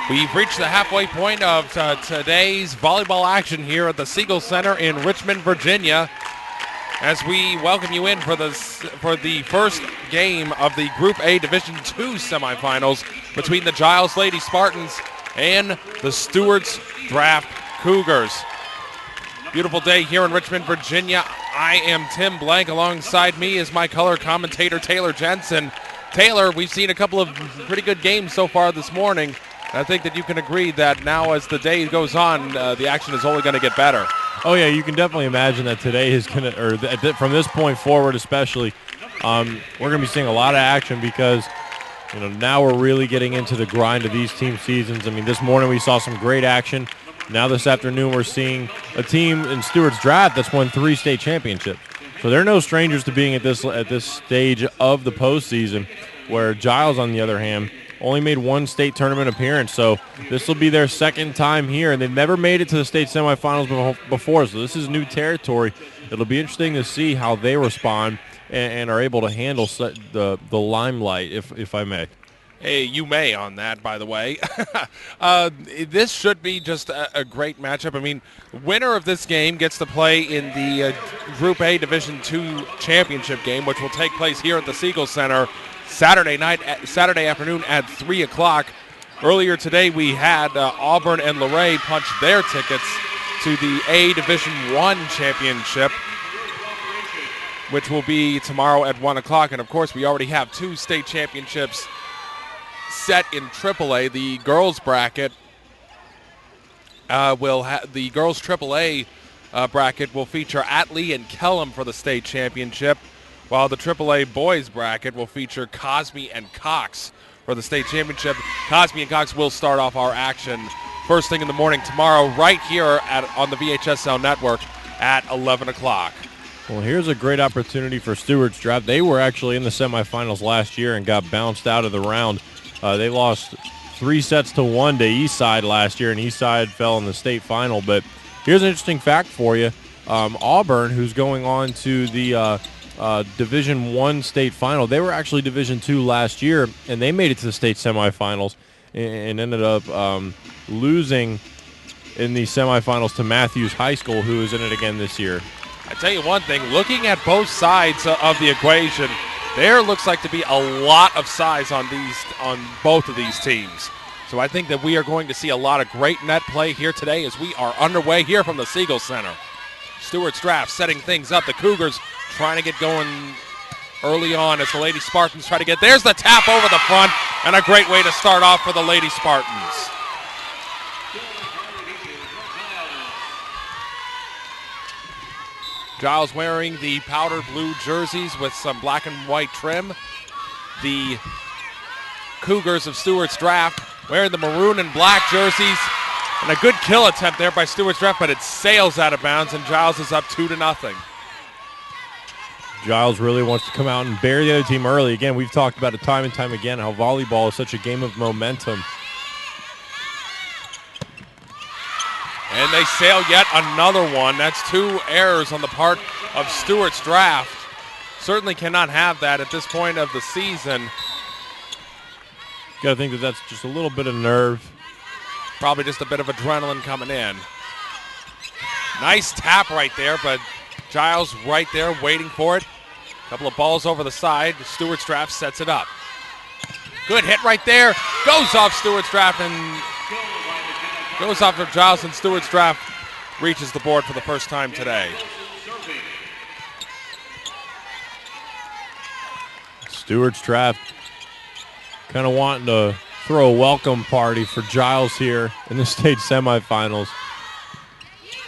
We've reached the halfway point of today's volleyball action here at the Siegel Center in Richmond, Virginia, as we welcome you in for the first game of the Group A Division II semifinals between the Giles Lady Spartans and the Stuarts Draft Cougars. Beautiful day here in Richmond, Virginia. I am Tim Blank. Alongside me is my color commentator, Taylor Jensen. Taylor, we've seen a couple of pretty good games so far this morning. I think that you can agree that now as the day goes on, the action is only going to get better. Oh, yeah, you can definitely imagine that today is going to, or from this point forward especially, we're going to be seeing a lot of action because, now we're really getting into the grind of these team seasons. I mean, this morning we saw some great action. Now this afternoon we're seeing a team in Stuarts Draft that's won 3 state championships. So they're no strangers to being at this stage of the postseason, where Giles, on the other hand, only made 1 state tournament appearance, so this will be their second time here, and they've never made it to the state semifinals before, so this is new territory. It'll be interesting to see how they respond and are able to handle the limelight, if I may. Hey, you may on that, by the way. This should be just a great matchup. I mean, winner of this game gets to play in the Group A Division II championship game, which will take place here at the Siegel Center Saturday afternoon at 3 o'clock. Earlier today, we had Auburn and Luray punch their tickets to the A Division I championship, which will be tomorrow at 1 o'clock. And, of course, we already have 2 state championships set in AAA. The girls bracket the girls AAA bracket will feature Atlee and Kellum for the state championship, while the AAA boys bracket will feature Cosme and Cox for the state championship. Cosme and Cox will start off our action first thing in the morning tomorrow right here on the VHSL network at 11 o'clock. Well, here's a great opportunity for Stuarts Draft. They were actually in the semifinals last year and got bounced out of the round. They lost 3-1 to Eastside last year, and Eastside fell in the state final. But here's an interesting fact for you. Auburn, who's going on to the Division I state final, they were actually Division II last year, and they made it to the state semifinals and ended up losing in the semifinals to Matthews High School, who is in it again this year. I tell you one thing, looking at both sides of the equation, there looks like to be a lot of size on both of these teams. So I think that we are going to see a lot of great net play here today as we are underway here from the Siegel Center. Stuarts Draft setting things up. The Cougars trying to get going early on as the Lady Spartans try to get. There's the tap over the front, and a great way to start off for the Lady Spartans. Giles wearing the powder blue jerseys with some black and white trim. The Cougars of Stuarts Draft wearing the maroon and black jerseys. And a good kill attempt there by Stuarts Draft, but it sails out of bounds, and Giles is up 2-0. Giles really wants to come out and bury the other team early. Again, we've talked about it time and time again, how volleyball is such a game of momentum. And they sail yet another one. That's 2 errors on the part of Stuarts Draft. Certainly cannot have that at this point of the season. Got to think that that's just a little bit of nerve. Probably just a bit of adrenaline coming in. Nice tap right there, but Giles right there waiting for it. A couple of balls over the side. Stuarts Draft sets it up. Good hit right there. Goes off Stuarts Draft and goes off of Giles, and Stuarts Draft reaches the board for the first time today. Stuarts Draft kind of wanting to throw a welcome party for Giles here in the state semifinals.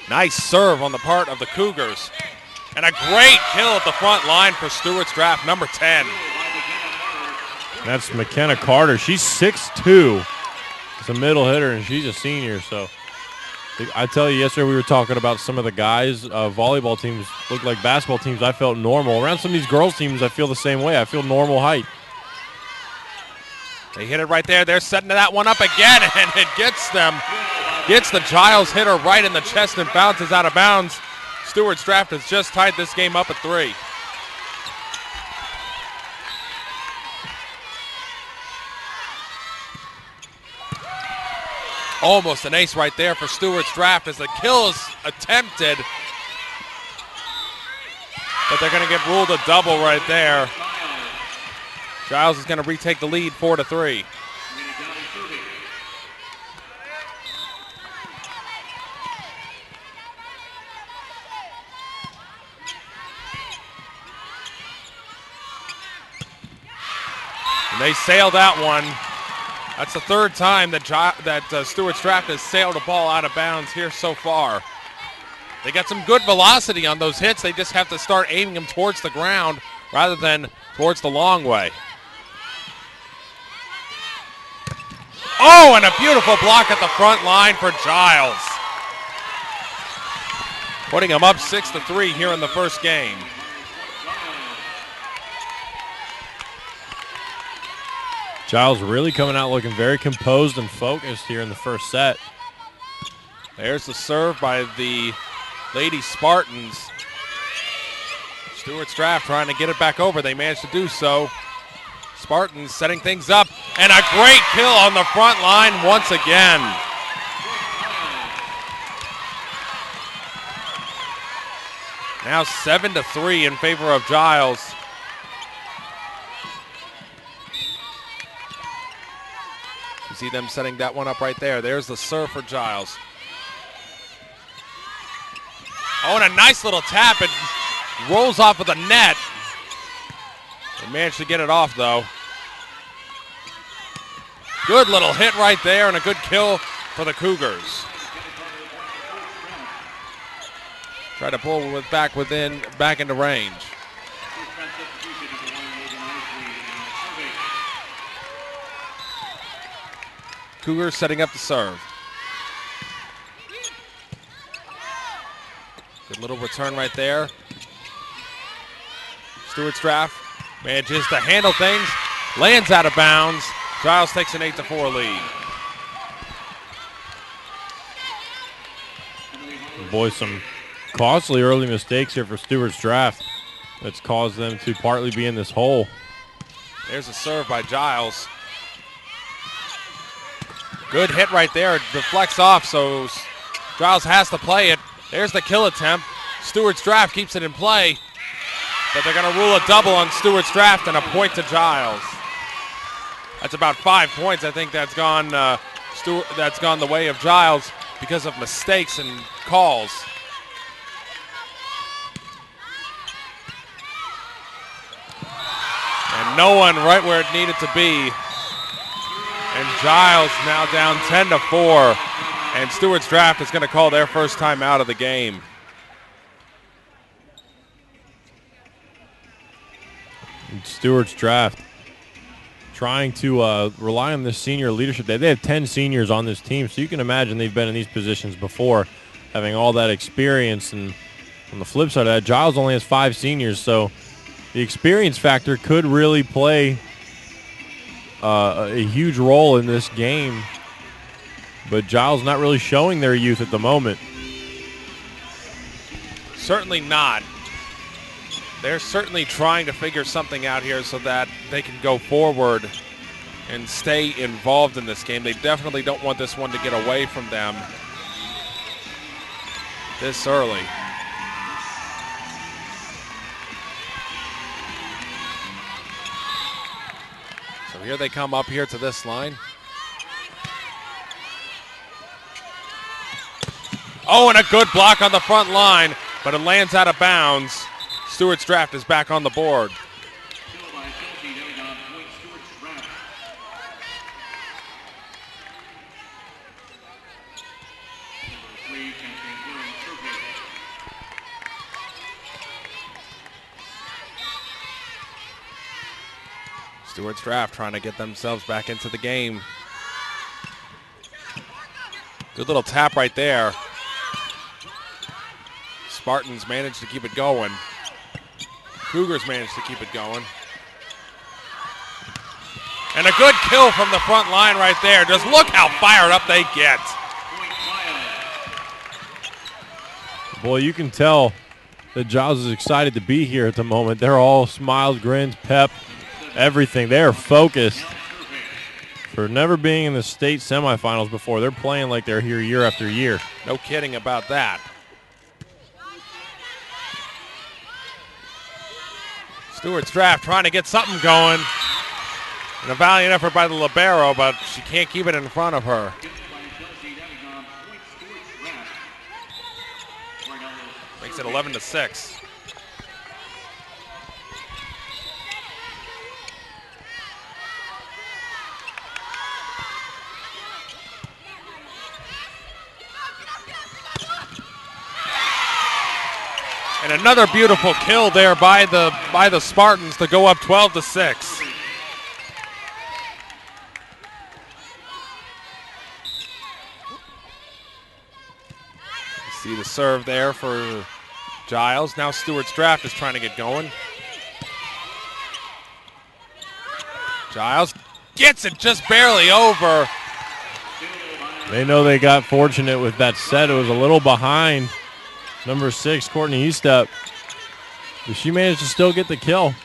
Nice serve on the part of the Cougars. And a great kill at the front line for Stuarts Draft, number 10. That's McKenna Carter. She's 6'2". It's a middle hitter, and she's a senior. So I tell you, yesterday we were talking about some of the guys. Volleyball teams look like basketball teams. I felt normal. Around some of these girls' teams, I feel the same way. I feel normal height. They hit it right there. They're setting that one up again, and it gets them. Gets the Giles hitter right in the chest and bounces out of bounds. Stuarts Draft has just tied this game up at 3. Almost an ace right there for Stuart's draft as the kill is attempted. But they're going to get ruled a double right there. Giles is going to retake the lead 4-3. And they sailed that one. That's the third time that Stuart's draft has sailed a ball out of bounds here so far. They got some good velocity on those hits. They just have to start aiming them towards the ground rather than towards the long way. Oh, and a beautiful block at the front line for Giles. Putting him up 6-3 here in the first game. Giles really coming out looking very composed and focused here in the first set. There's the serve by the Lady Spartans. Stuart's draft trying to get it back over. They managed to do so. Spartans setting things up. And a great kill on the front line once again. Now 7-3 in favor of Giles. You see them setting that one up right there. There's the serve for Giles. Oh, and a nice little tap. It rolls off of the net. They managed to get it off, though. Good little hit right there and a good kill for the Cougars. Try to pull it back into range. Cougars setting up the serve. Good little return right there. Stuart's draft manages to handle things, lands out of bounds. Giles takes an 8-4 lead. Boy, some costly early mistakes here for Stuart's draft. That's caused them to partly be in this hole. There's a serve by Giles. Good hit right there. It deflects off, so Giles has to play it. There's the kill attempt. Stuart's draft keeps it in play, but they're going to rule a double on Stuart's draft and a point to Giles. That's about 5 points. I think that's gone the way of Giles because of mistakes and calls. And no one right where it needed to be. And Giles now down 10-4. And Stuart's draft is going to call their first time out of the game. And Stuart's draft trying to rely on this senior leadership. They have 10 seniors on this team, so you can imagine they've been in these positions before, having all that experience. And on the flip side of that, Giles only has 5 seniors, so the experience factor could really play a huge role in this game. But Giles not really showing their youth at the moment. Certainly not. They're certainly trying to figure something out here so that they can go forward and stay involved in this game. They definitely don't want this one to get away from them this early. So here they come up here to this line. Oh, and a good block on the front line, but it lands out of bounds. Stuart's draft is back on the board. Stuart's draft trying to get themselves back into the game. Good little tap right there. Spartans managed to keep it going. Cougars managed to keep it going. And a good kill from the front line right there. Just look how fired up they get. Boy, you can tell that Giles is excited to be here at the moment. They're all smiles, grins, pep, everything. They are focused for never being in the state semifinals before. They're playing like they're here year after year. No kidding about that. Stuarts draft trying to get something going. And a valiant effort by the libero, but she can't keep it in front of her. Makes it 11-6. And another beautiful kill there by the Spartans to go up 12-6. See the serve there for Giles. Now Stuart's draft is trying to get going. Giles gets it just barely over. They know they got fortunate with that set. It was a little behind number 6, Courtney Eastep. But she managed to still get the kill.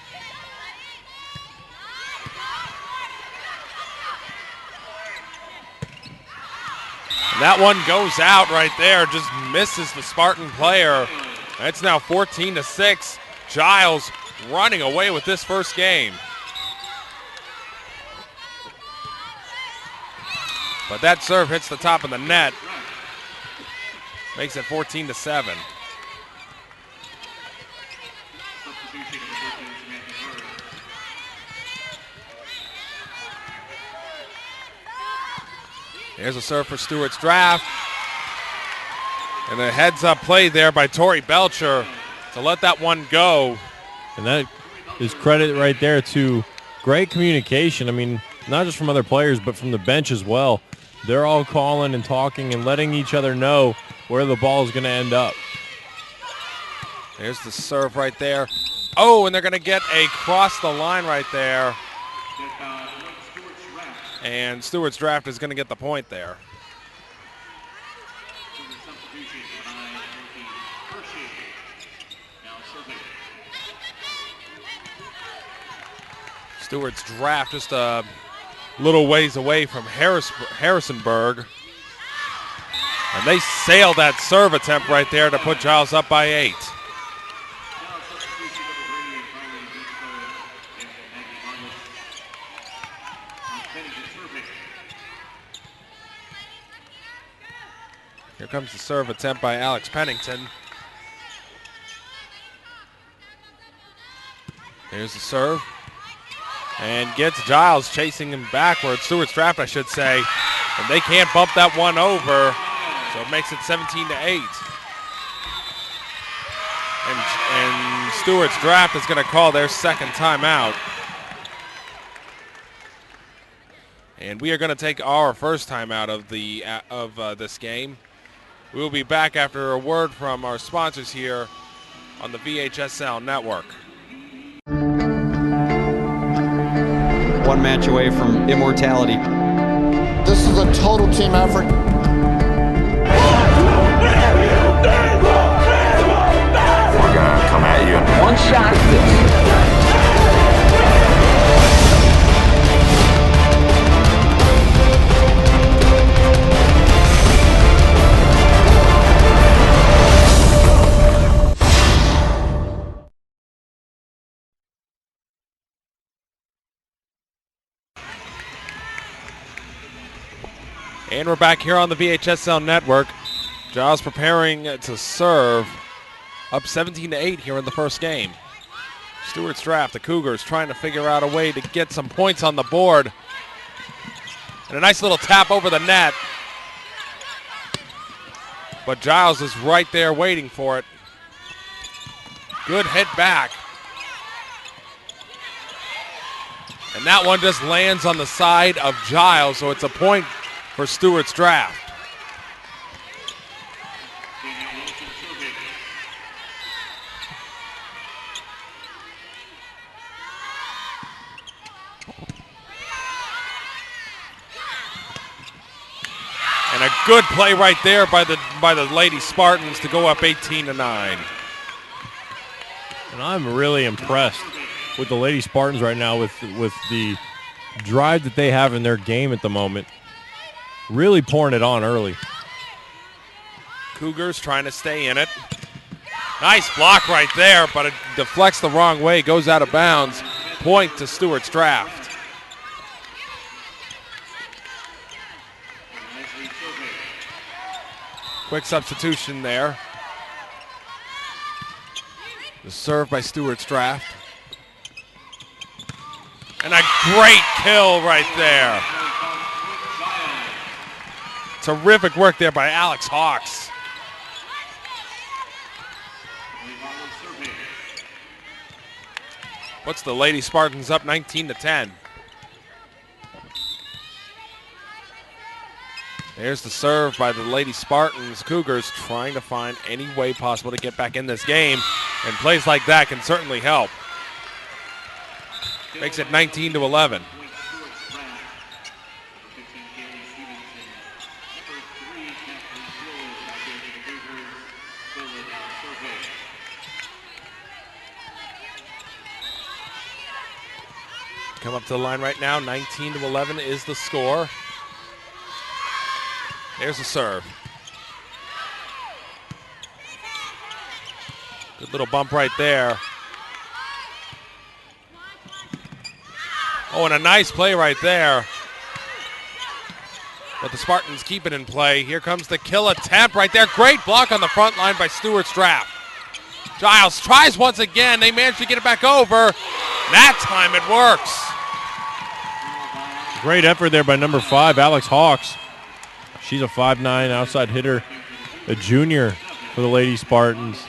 And that one goes out right there, just misses the Spartan player. It's now 14-6. Giles running away with this first game. But that serve hits the top of the net. Makes it 14-7. Here's a serve for Stuart's draft. And a heads-up play there by Tori Belcher to let that one go. And that is credit right there to great communication. I mean, not just from other players, but from the bench as well. They're all calling and talking and letting each other know where the ball is going to end up. There's the serve right there. Oh, and they're going to get a cross the line right there. And Stuart's draft is going to get the point there. Stuart's draft just a little ways away from Harrisonburg. And they sailed that serve attempt right there to put Giles up by 8. Here comes the serve attempt by Alex Pennington. Here's the serve. And gets Giles chasing him backwards. Stuart's draft, I should say. And they can't bump that one over. So it makes it 17-8. And Stuart's draft is going to call their second timeout. And we are going to take our first timeout of this game. We will be back after a word from our sponsors here on the VHSL network. One match away from immortality. This is a total team effort. We're gonna come at you. One shot at this. And we're back here on the VHSL network. Giles preparing to serve, up 17-8 here in the first game. Stuart's draft, the Cougars trying to figure out a way to get some points on the board. And a nice little tap over the net. But Giles is right there waiting for it. Good hit back. And that one just lands on the side of Giles, so it's a point for Stuart's draft. And a good play right there by the Lady Spartans to go up 18-9. And I'm really impressed with the Lady Spartans right now with the drive that they have in their game at the moment. Really pouring it on early. Cougars trying to stay in it. Nice block right there, but it deflects the wrong way, goes out of bounds. Point to Stuarts Draft. Quick substitution there. The serve by Stuarts Draft. And a great kill right there. Terrific work there by Alex Hawks. Puts the Lady Spartans up 19-10. There's the serve by the Lady Spartans. Cougars trying to find any way possible to get back in this game, and plays like that can certainly help. Makes it 19-11. Come up to the line right now. 19-11 is the score. There's the serve. Good little bump right there. Oh, and a nice play right there. But the Spartans keep it in play. Here comes the kill attempt right there. Great block on the front line by Stuarts Draft. Giles tries once again. They manage to get it back over. That time it works. Great effort there by number 5, Alex Hawks. She's a 5'9" outside hitter, a junior for the Lady Spartans.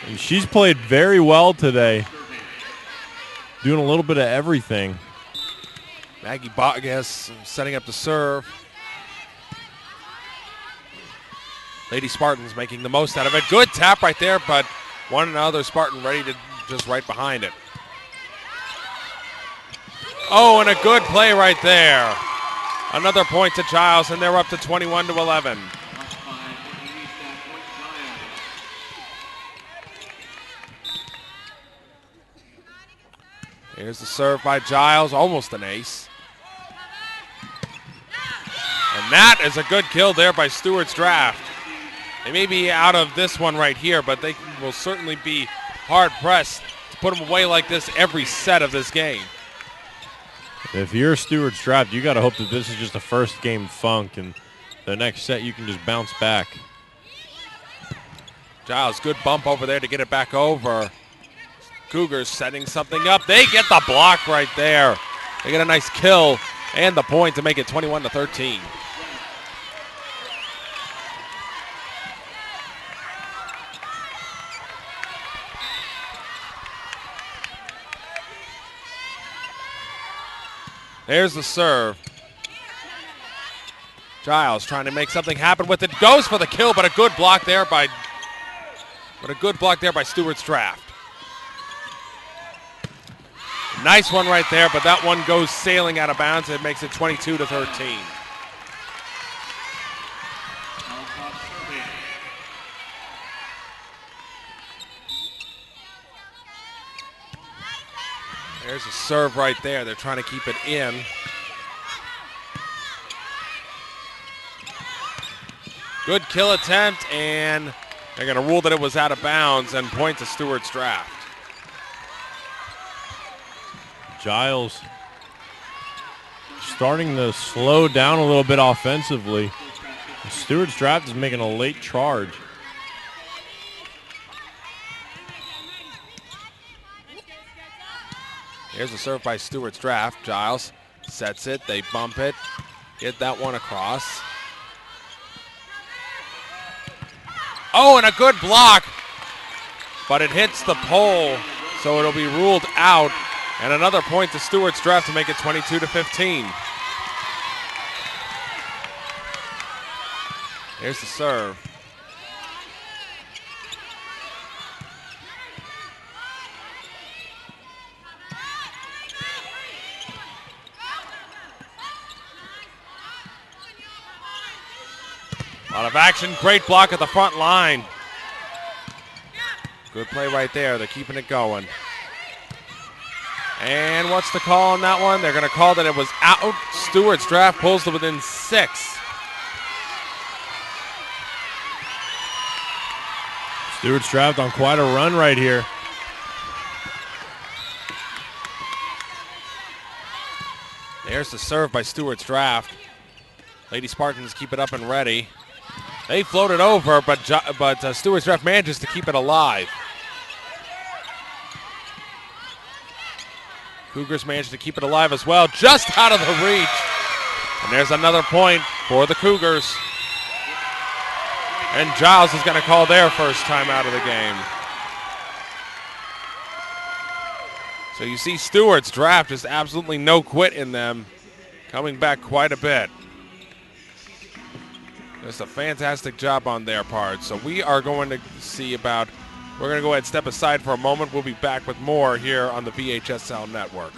And she's played very well today, doing a little bit of everything. Maggie Bogas setting up the serve. Lady Spartans making the most out of it. Good tap right there, but one another Spartan ready to just right behind it. Oh, and a good play right there. Another point to Giles, and they're up to 21-11. Here's the serve by Giles, almost an ace. And that is a good kill there by Stuarts Draft. They may be out of this one right here, but they will certainly be hard-pressed to put them away like this every set of this game. If you're Stuarts Draft, you got to hope that this is just a first game funk, and the next set you can just bounce back. Giles, good bump over there to get it back over. Cougars setting something up. They get the block right there. They get a nice kill and the point to make it 21-13. There's the serve. Giles trying to make something happen with it. Goes for the kill, but a good block there by Stuarts Draft. Nice one right there, but that one goes sailing out of bounds. It makes it 22-13. There's a serve right there. They're trying to keep it in. Good kill attempt, and they're going to rule that it was out of bounds and point to Stuarts Draft. Giles starting to slow down a little bit offensively. Stuarts Draft is making a late charge. Here's the serve by Stuarts Draft. Giles sets it. They bump it. Get that one across. Oh, and a good block. But it hits the pole, so it'll be ruled out. And another point to Stuarts Draft to make it 22-15. Here's the serve. A lot of action, great block at the front line. Good play right there, they're keeping it going. And what's the call on that one? They're going to call that it was out. Stuarts draft pulls to within 6. Stuarts draft on quite a run right here. There's the serve by Stuarts draft. Lady Spartans keep it up and ready. They float it over, but Stuarts draft manages to keep it alive. Cougars managed to keep it alive as well, just out of the reach. And there's another point for the Cougars. And Giles is going to call their first time out of the game. So you see Stuarts draft is absolutely no quit in them, coming back quite a bit. Just a fantastic job on their part. So we are going to see about, we're going to go ahead and step aside for a moment. We'll be back with more here on the VHSL network.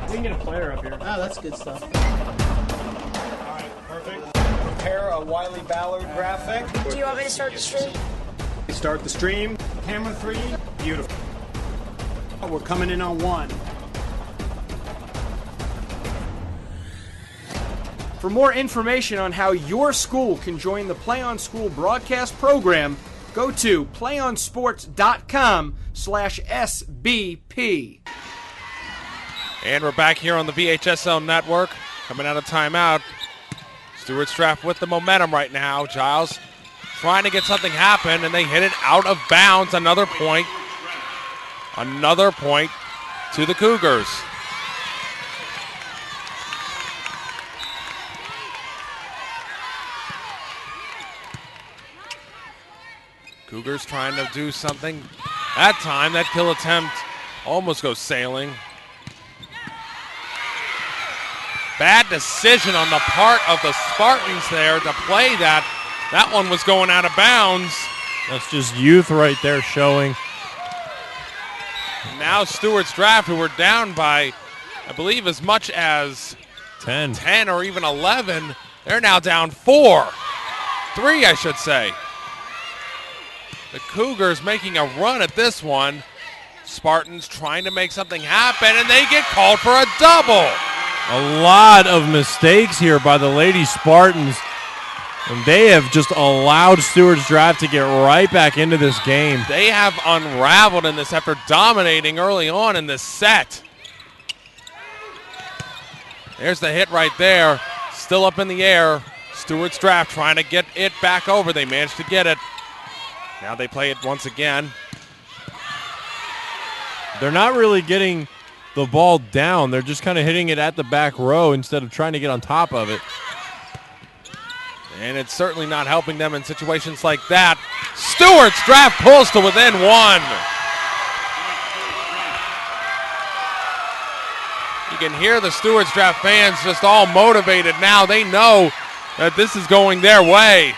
We can get a player up here. Oh, that's good stuff. All right, perfect. Prepare a Wiley Ballard graphic. Do you want me to start the stream? Start the stream. Camera 3. Beautiful. We're coming in on 1. For more information on how your school can join the Play On School broadcast program, go to playonsports.com/SBP. And we're back here on the VHSL network, coming out of timeout. Stuarts draft with the momentum right now. Giles trying to get something happen, and they hit it out of bounds. Another point. Another point to the Cougars. Cougars trying to do something. That time, that kill attempt almost goes sailing. Bad decision on the part of the Spartans there to play that. That one was going out of bounds. That's just youth right there showing. Now Stuarts draft, who were down by, I believe, as much as 10 or even 11. They're now down 4. 3, I should say. The Cougars making a run at this one. Spartans trying to make something happen, and they get called for a double. A lot of mistakes here by the Lady Spartans. And they have just allowed Stuarts draft to get right back into this game. They have unraveled in this after dominating early on in this set. There's the hit right there. Still up in the air. Stuarts draft trying to get it back over. They managed to get it. Now they play it once again. They're not really getting the ball down. They're just kind of hitting it at the back row instead of trying to get on top of it. And it's certainly not helping them in situations like that. Stuarts draft pulls to within 1. You can hear the Stuarts draft fans just all motivated now. They know that this is going their way.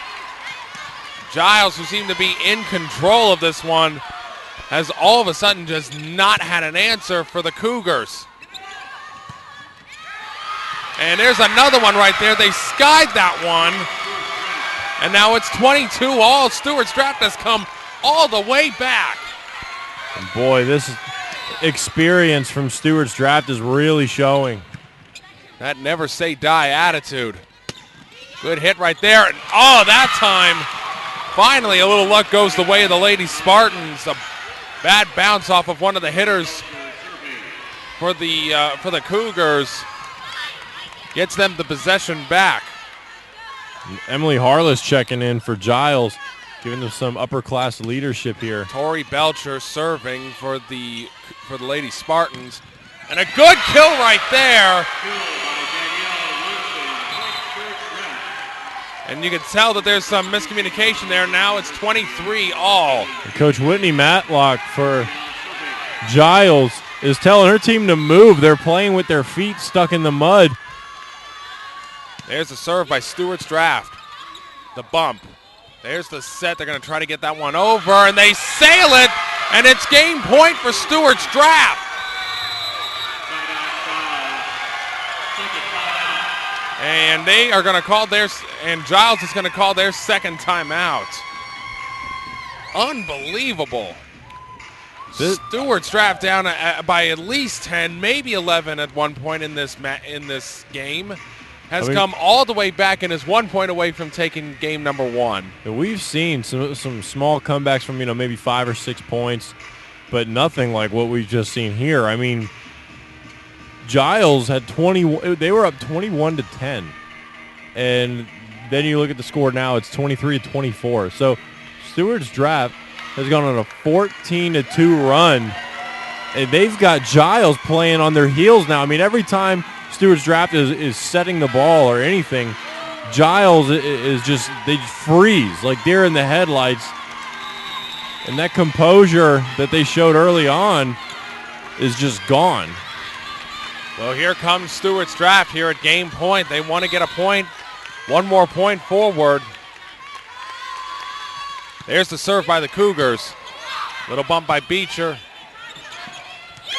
Giles, who seemed to be in control of this one, has all of a sudden just not had an answer for the Cougars. And there's another one right there. They skied that one. And now it's 22 all. Stuarts draft has come all the way back. And boy, this experience from Stuarts draft is really showing. That never say die attitude. Good hit right there. And oh, that time, finally a little luck goes the way of the Lady Spartans. A bad bounce off of one of the hitters for the Cougars. Gets them the possession back. Emily Harless checking in for Giles, giving them some upper-class leadership here. Tori Belcher serving for the Lady Spartans. And a good kill right there. And you can tell that there's some miscommunication there. Now it's 23 all. And Coach Whitney Matlock for Giles is telling her team to move. They're playing with their feet stuck in the mud. There's the serve by Stuarts draft. The bump. There's the set. They're going to try to get that one over, and they sail it, and it's game point for Stuarts draft. And they are going to call and Giles is going to call their second timeout. Unbelievable. Stuarts draft down by at least 10, maybe 11 at one point in this game. Has come all the way back and is 1 point away from taking game number one. We've seen some small comebacks from maybe 5 or 6 points, but nothing like what we've just seen here. I mean, Giles had 20. They were up 21-10, and then you look at the score now; it's 23-24. So Stuarts draft has gone on a 14-2 run, and they've got Giles playing on their heels now. I mean, every time Stuarts draft is setting the ball or anything, Giles is just, they freeze like deer in the headlights. And that composure that they showed early on is just gone. Well, here comes Stuarts draft here at game point. They want to get a point, one more point forward. There's the serve by the Cougars. Little bump by Beecher.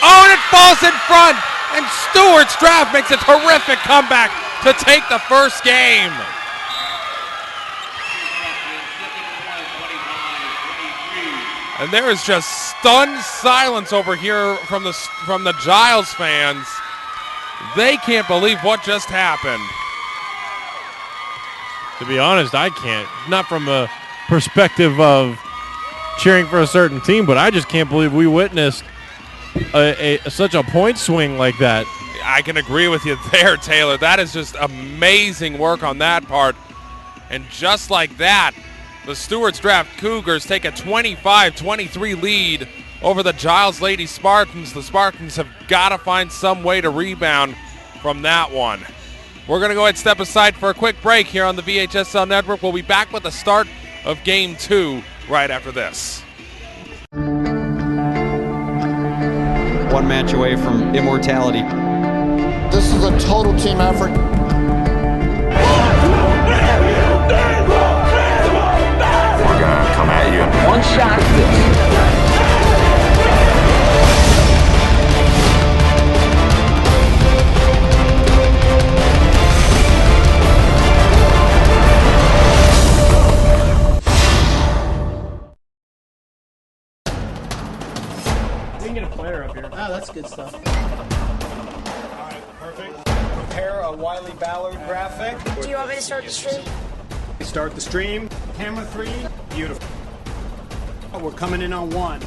Oh, and it falls in front. And Stuarts draft makes a terrific comeback to take the first game. And there is just stunned silence over here from the Giles fans. They can't believe what just happened. To be honest, I can't. Not from a perspective of cheering for a certain team, but I just can't believe we witnessed such a point swing like that. I can agree with you there, Taylor. That is just amazing work on that part. And just like that, the Stuarts draft Cougars take a 25-23 lead over the Giles Lady Spartans. The Spartans have got to find some way to rebound from that one. We're going to go ahead and step aside for a quick break here on the VHSL Network. We'll be back with the start of Game 2 right after this. One match away from immortality. This is a total team effort. We're gonna come at you in one shot. We can get a planner up here. Oh, that's good stuff. All right, perfect. Prepare a Wiley Ballard graphic. Do you want me to start the stream? Start the stream. Camera 3. Beautiful. We're coming in on 1.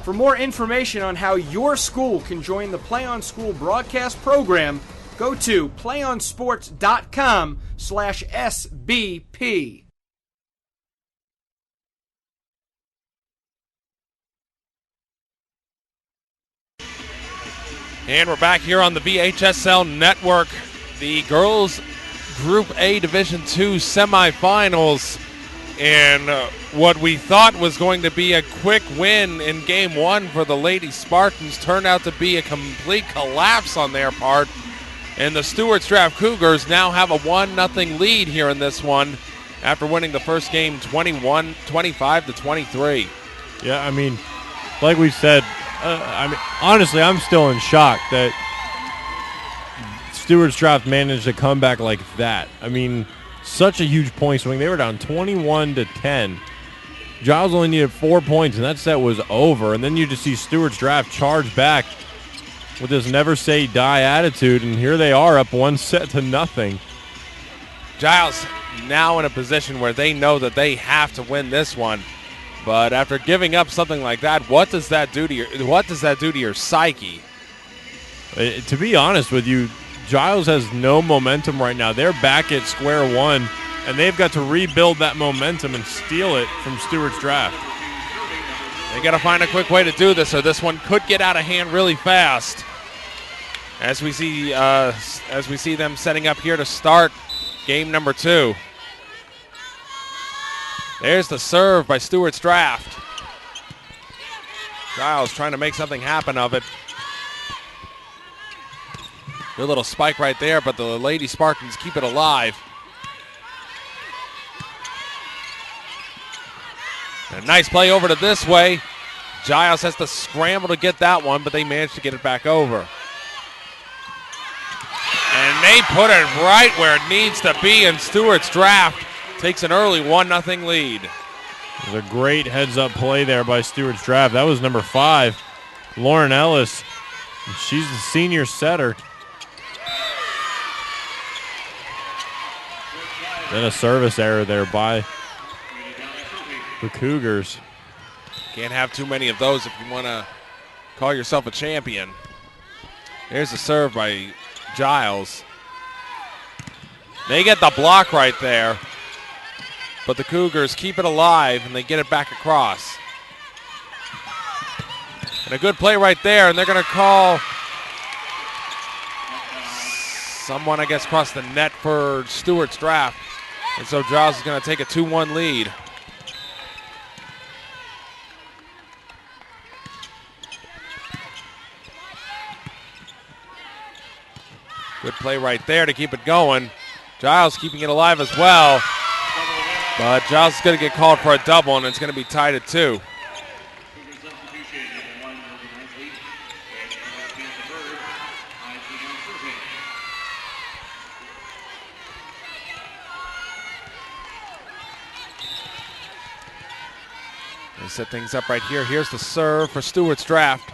For more information on how your school can join the Play on School broadcast program, go to playonsports.com/SBP. And we're back here on the VHSL Network. The girls Group A Division II semifinals. And what we thought was going to be a quick win in Game 1 for the Lady Spartans turned out to be a complete collapse on their part. And the Stuarts draft Cougars now have a 1-0 lead here in this one after winning the first game 25-23. Yeah, I mean, like we said, honestly, I'm still in shock that Stuarts draft managed to come back like that. I mean, such a huge point swing. They were down 21-10. Giles only needed 4 points, and that set was over. And then you just see Stuarts draft charge back with this never say die attitude, and here they are up 1-0. Giles now in a position where they know that they have to win this one. But after giving up something like that, what does that do to your psyche? To be honest with you, Giles has no momentum right now. They're back at square one, and they've got to rebuild that momentum and steal it from Stuarts draft. They got to find a quick way to do this, or this one could get out of hand really fast. As we see them setting up here to start game number 2. There's the serve by Stuarts draft. Giles trying to make something happen of it. Good little spike right there, but the Lady Spartans keep it alive. A nice play over to this way. Giles has to scramble to get that one, but they managed to get it back over. And they put it right where it needs to be, and Stuarts draft takes an early 1-0 lead. There's a great heads-up play there by Stuarts Draft. That was number 5, Lauren Ellis. She's the senior setter. Then a service error there by the Cougars. Can't have too many of those if you want to call yourself a champion. There's a serve by Giles. They get the block right there, but the Cougars keep it alive and they get it back across. And a good play right there, and they're going to call someone, I guess, across the net for Stuarts Draft. And so Giles is going to take a 2-1 lead. Good play right there to keep it going. Giles keeping it alive as well. But Giles is going to get called for a double, and it's going to be tied at 2. They set things up right here. Here's the serve for Stuarts Draft.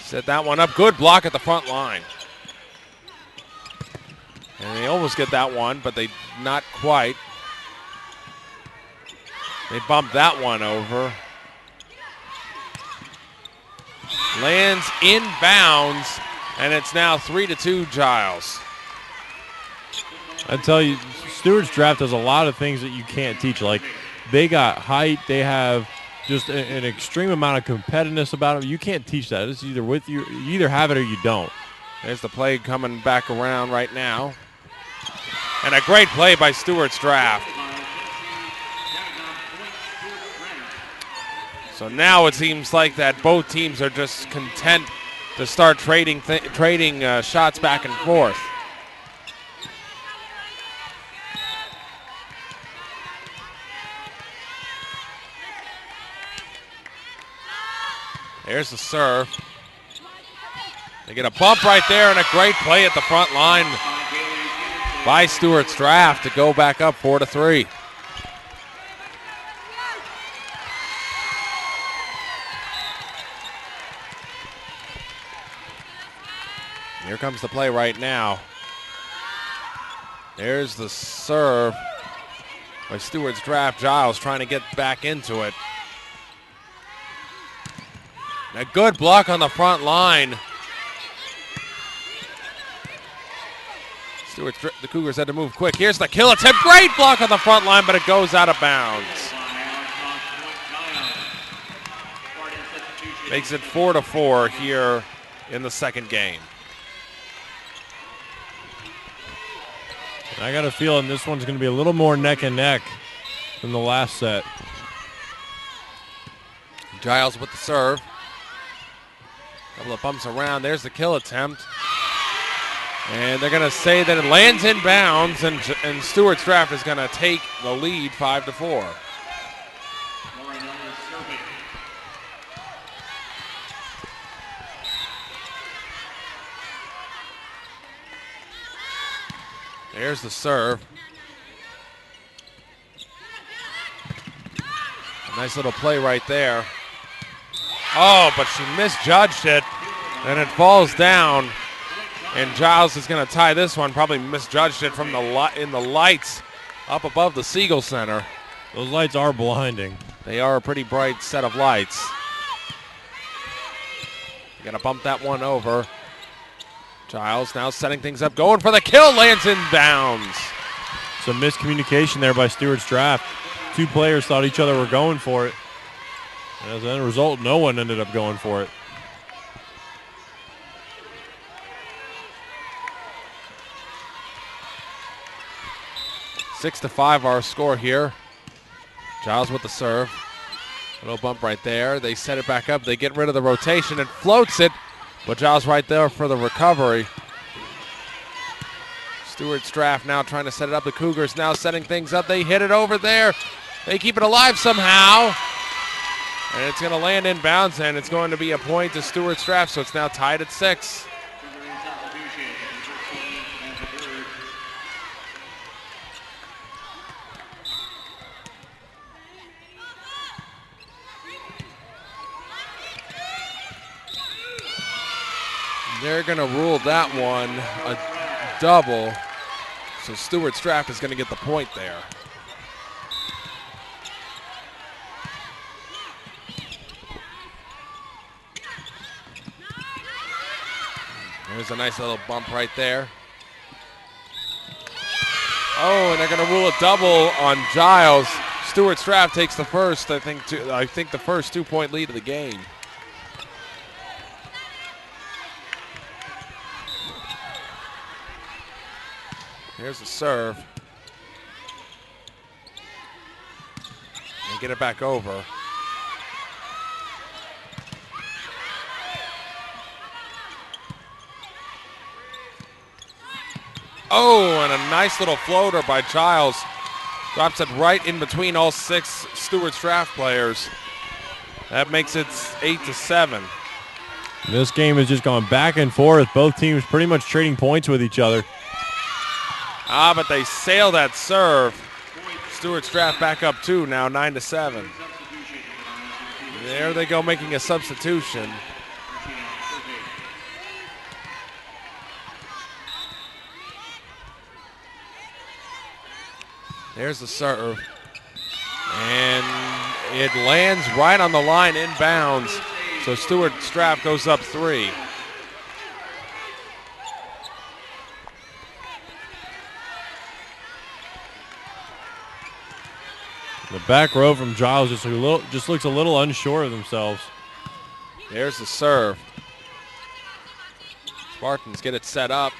Set that one up. Good block at the front line. And they almost get that one, but they not quite. They bumped that one over. Lands inbounds, and it's now 3-2 Giles. I tell you, Stuarts Draft does a lot of things that you can't teach. Like, they got height, they have just an extreme amount of competitiveness about them. You can't teach that. It's either with you, you either have it or you don't. There's the play coming back around right now. And a great play by Stuarts Draft. So now it seems like that both teams are just content to start trading shots back and forth. There's the serve. They get a bump right there and a great play at the front line by Stuarts Draft to go back up 4-3. Here comes the play right now. There's the serve by Stuarts Draft. Giles trying to get back into it. A good block on the front line. The Cougars had to move quick. Here's the kill attempt. Great block on the front line, but it goes out of bounds. Makes it 4-4 here in the second game. And I got a feeling this one's going to be a little more neck and neck than the last set. Giles with the serve. Couple of bumps around. There's the kill attempt. And they're going to say that it lands in bounds, and Stuarts Draft is going to take the lead 5-4. There's the serve. A nice little play right there. Oh, but she misjudged it, and it falls down. And Giles is going to tie this one. Probably misjudged it from in the lights up above the Siegel Center. Those lights are blinding. They are a pretty bright set of lights. You're going to bump that one over. Giles now setting things up, going for the kill, lands in bounds. Some miscommunication there by Stuarts Draft. Two players thought each other were going for it. And as a result, no one ended up going for it. Six to 5 our score here. Giles with the serve. A little bump right there. They set it back up. They get rid of the rotation and floats it. But Giles right there for the recovery. Stuarts Draft now trying to set it up. The Cougars now setting things up. They hit it over there. They keep it alive somehow. And it's going to land in bounds, and it's going to be a point to Stuarts Draft, so it's now tied at 6. They're going to rule that one a double. So Stuart's draft is going to get the point there. There's a nice little bump right there. Oh, and they're going to rule a double on Giles. Stuart's draft takes the first, I think the first 2-point lead of the game. Here's the serve. And get it back over. Oh, and a nice little floater by Giles. Drops it right in between all 6 Stuarts draft players. That makes it 8-7. This game has just gone back and forth. Both teams pretty much trading points with each other. But they sail that serve. Stuarts draft back up 2 now, 9-7. There they go, making a substitution. There's the serve. And it lands right on the line inbounds. So Stuart's draft goes up 3. The back row from Giles just looks a little unsure of themselves. There's the serve. Spartans get it set up.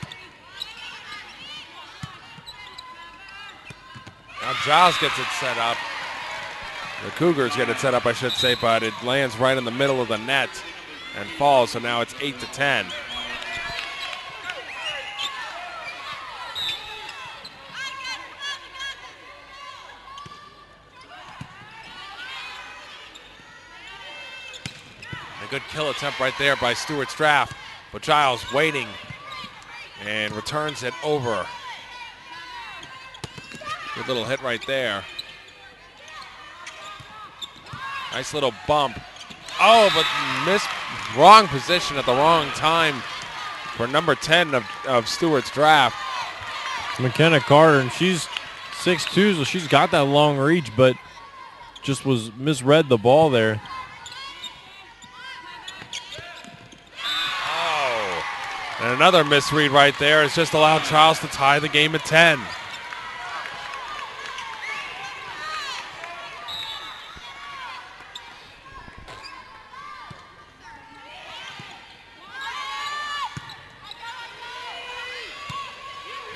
Now Giles gets it set up. The Cougars get it set up, I should say, but it lands right in the middle of the net and falls, so now it's 8-10. A good kill attempt right there by Stuart's draft, but Giles waiting and returns it over. Good little hit right there. Nice little bump. Oh, but missed, wrong position at the wrong time for number 10 of Stuart's draft. McKenna Carter, and she's 6'2", so she's got that long reach, but just was misread the ball there. Oh, and another misread right there has just allowed Giles to tie the game at 10.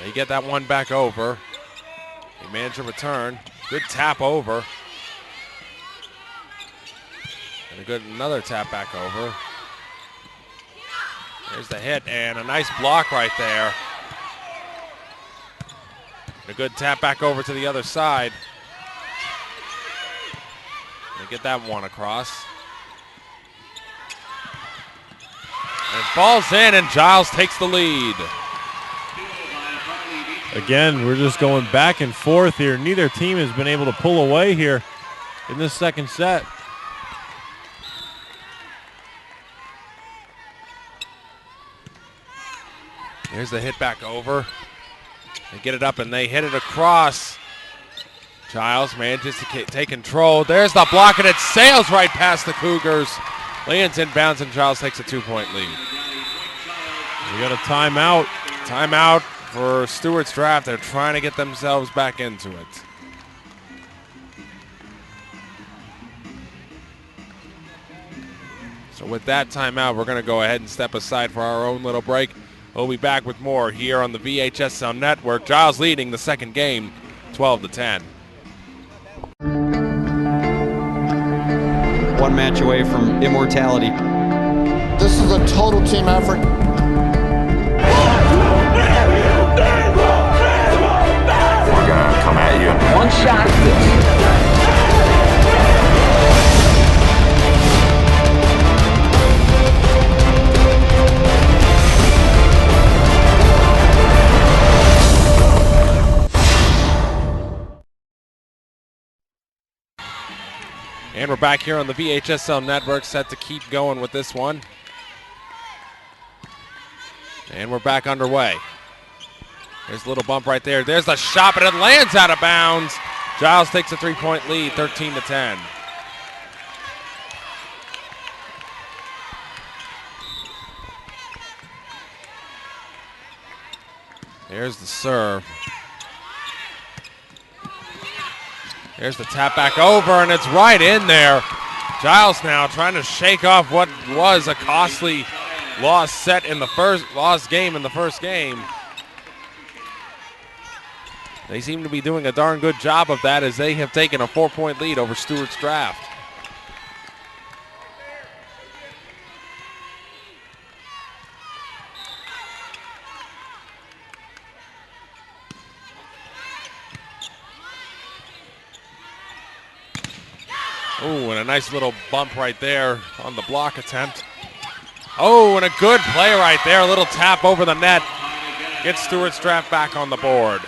They get that one back over. They manage to return. Good tap over. And another tap back over. There's the hit and a nice block right there. And a good tap back over to the other side. They get that one across. And falls in, and Giles takes the lead. Again, we're just going back and forth here. Neither team has been able to pull away here in this second set. Here's the hit back over. They get it up and they hit it across. Giles manages to take control. There's the block, and it sails right past the Cougars. Lands inbounds, and Giles takes a 2-point lead. We got a timeout. Timeout for Stuart's draft. They're trying to get themselves back into it. So with that timeout, we're going to go ahead and step aside for our own little break. We'll be back with more here on the VHSL Network. Giles leading the second game, 12-10. One match away from immortality. This is a total team effort. We're gonna come at you. One shot. And we're back here on the VHSL Network, set to keep going with this one. And we're back underway. There's a little bump right there. There's the shot, but it lands out of bounds. Giles takes a 3-point lead, 13-10. There's the serve. There's the tap back over, and it's right in there. Giles now trying to shake off what was a costly lost game in the first game. They seem to be doing a darn good job of that as they have taken a 4-point lead over Stuarts Draft. Oh, and a nice little bump right there on the block attempt. Oh, and a good play right there. A little tap over the net. Gets Stuarts Draft back on the board.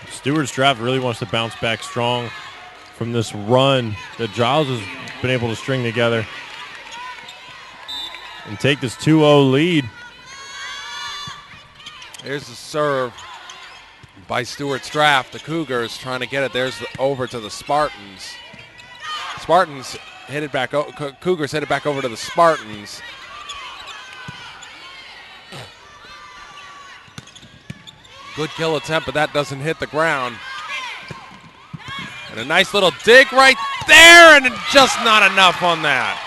Stuarts Draft really wants to bounce back strong from this run that Giles has been able to string together and take this 2-0 lead. Here's the serve by Stuarts Draft. The Cougars trying to get it. There's over to the Spartans. Spartans hit it back. Cougars hit it back over to the Spartans. Good kill attempt, but that doesn't hit the ground. And a nice little dig right there, and just not enough on that.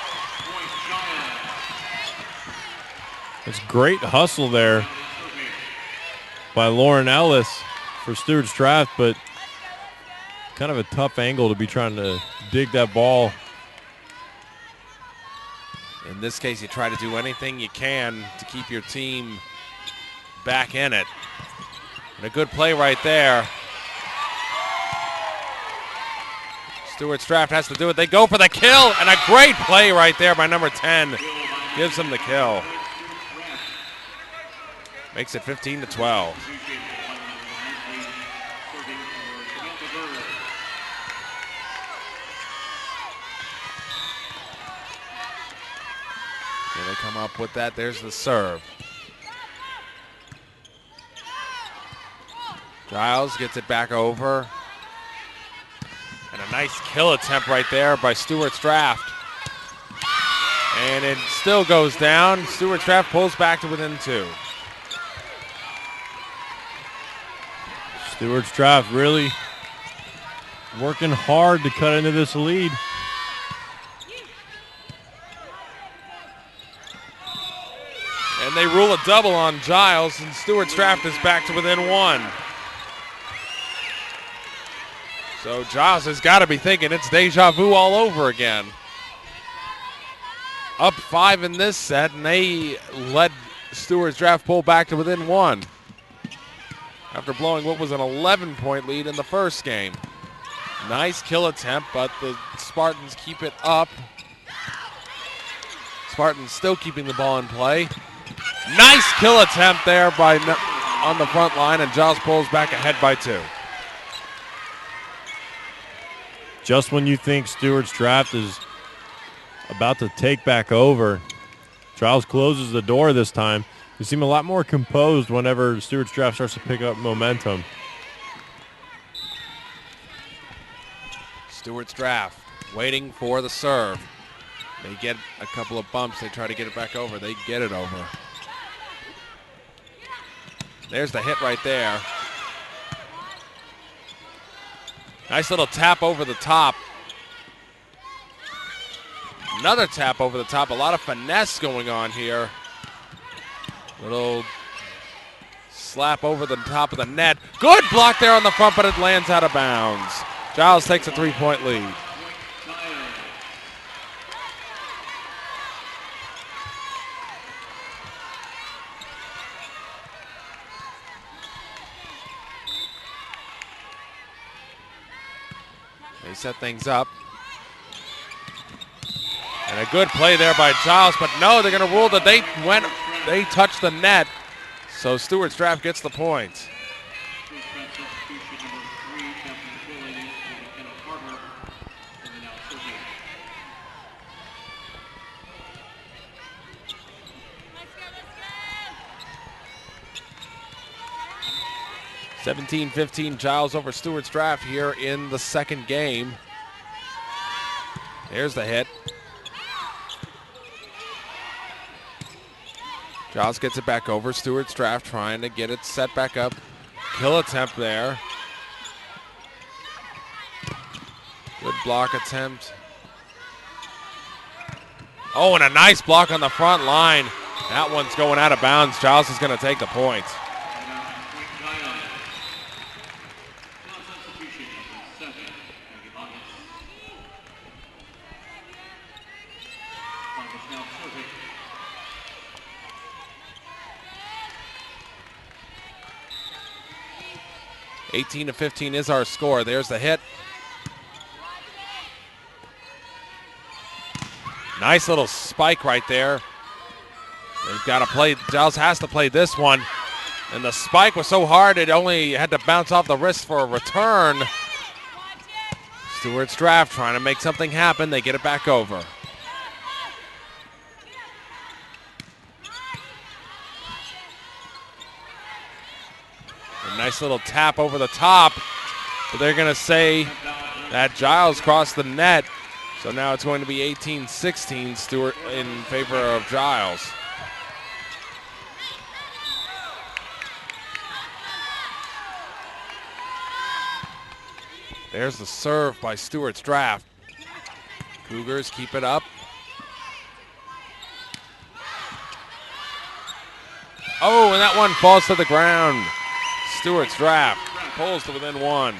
It's great hustle there by Lauren Ellis for Stuarts Draft, but kind of a tough angle to be trying to dig that ball. In this case, you try to do anything you can to keep your team back in it. And a good play right there. Stuarts Draft has to do it. They go for the kill, and a great play right there by number 10. Gives them the kill. Makes it 15-12. Here they come up with that. There's the serve. Giles gets it back over. And a nice kill attempt right there by Stuarts Draft. And it still goes down. Stuarts Draft pulls back to within 2. Stuarts Draft really working hard to cut into this lead. And they rule a double on Giles, and Stuarts Draft is back to within 1. So Giles has got to be thinking it's deja vu all over again. Up 5 in this set, and they let Stuarts Draft pull back to within 1 after blowing what was an 11-point lead in the first game. Nice kill attempt, but the Spartans keep it up. Spartans still keeping the ball in play. Nice kill attempt there on the front line, and Giles pulls back ahead by 2. Just when you think Stuarts Draft is about to take back over, Giles closes the door this time. They seem a lot more composed whenever Stuarts Draft starts to pick up momentum. Stuarts Draft waiting for the serve. They get a couple of bumps. They try to get it back over. They get it over. There's the hit right there. Nice little tap over the top. Another tap over the top. A lot of finesse going on here. Little slap over the top of the net. Good block there on the front, but it lands out of bounds. Giles takes a 3-point lead. They set things up. And a good play there by Giles, but no, they're going to rule that they touched the net. So Stuarts Draft gets the point. 17-15 Giles over Stuarts Draft here in the second game. There's the hit. Giles gets it back over. Stuarts Draft trying to get it set back up. Kill attempt there. Good block attempt. Oh, and a nice block on the front line. That one's going out of bounds. Giles is going to take the point. (18-15) is our score. There's the hit. Nice little spike right there. They've got to play. Giles has to play this one. And the spike was so hard it only had to bounce off the wrist for a return. Stuarts Draft trying to make something happen. They get it back over. A nice little tap over the top. But they're going to say that Giles crossed the net. So now it's going to be 18-16 Stuart in favor of Giles. There's the serve by Stuarts Draft. Cougars keep it up. Oh, and that one falls to the ground. Stuarts Draft pulls to within one.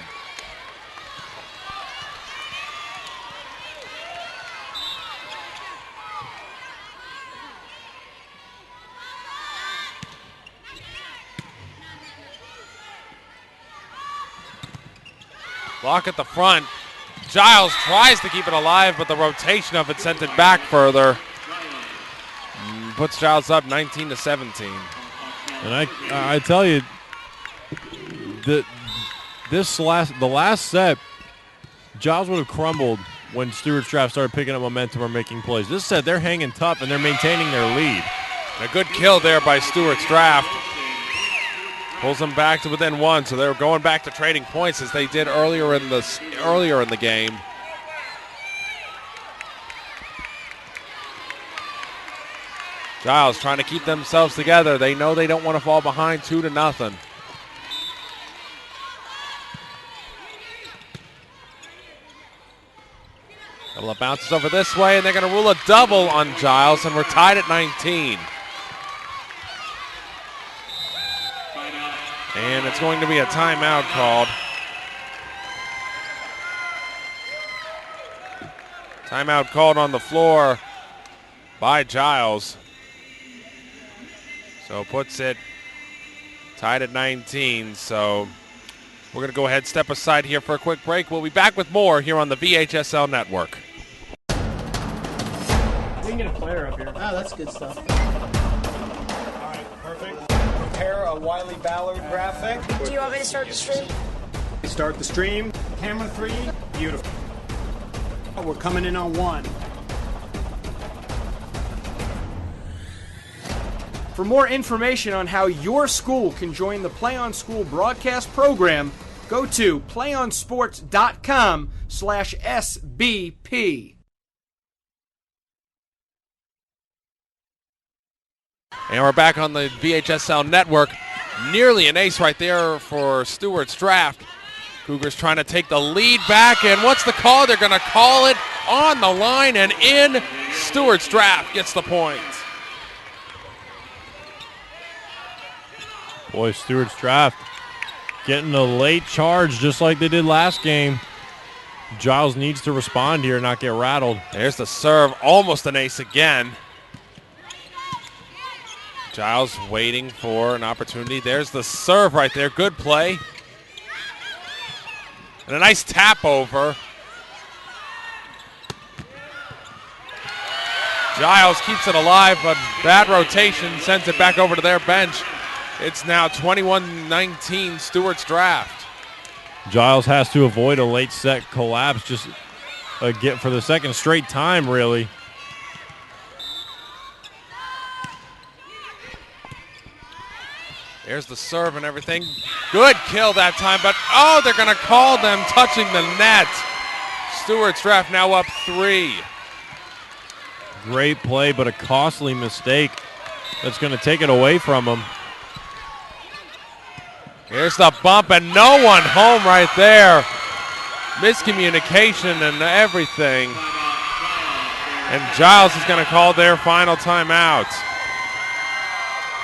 Block at the front. Giles tries to keep it alive, but the rotation of it sent it back further. Puts Giles up 19-17. And I tell you, the last set, Giles would have crumbled when Stuarts Draft started picking up momentum or making plays. This set, they're hanging tough and they're maintaining their lead. A good kill there by Stuarts Draft. Pulls them back to within one, so they're going back to trading points as they did earlier in the game. Giles trying to keep themselves together. They know they don't want to fall behind 2-0. Couple of bounces over this way, and they're going to rule a double on Giles, and we're tied at 19. And it's going to be a timeout called. Timeout called on the floor by Giles. So puts it tied at 19. So we're going to go ahead, step aside here for a quick break. We'll be back with more here on the VHSL Network. We can get a player up here. Oh, that's good stuff. All right, perfect. Prepare a Wiley Ballard graphic. Do you want me to start the stream? Start the stream. Camera 3. Beautiful. We're coming in on 1. For more information on how your school can join the Play on School broadcast program, go to playonsports.com/SBP. And we're back on the VHSL Network. Nearly an ace right there for Stuarts Draft. Cougars trying to take the lead back, and what's the call? They're going to call it on the line and in. Stuarts Draft gets the point. Boy, Stuarts Draft getting a late charge just like they did last game. Giles needs to respond here, not get rattled. There's the serve, almost an ace again. Giles waiting for an opportunity. There's the serve right there. Good play. And a nice tap over. Giles keeps it alive, but bad rotation sends it back over to their bench. It's now 21-19 Stuarts Draft. Giles has to avoid a late set collapse just again for the second straight time, really. There's the serve and everything. Good kill that time, but oh, they're going to call them touching the net. Stuarts draft now up 3. Great play, but a costly mistake that's going to take it away from him. Here's the bump, and no one home right there. Miscommunication and everything. And Giles is going to call their final timeout.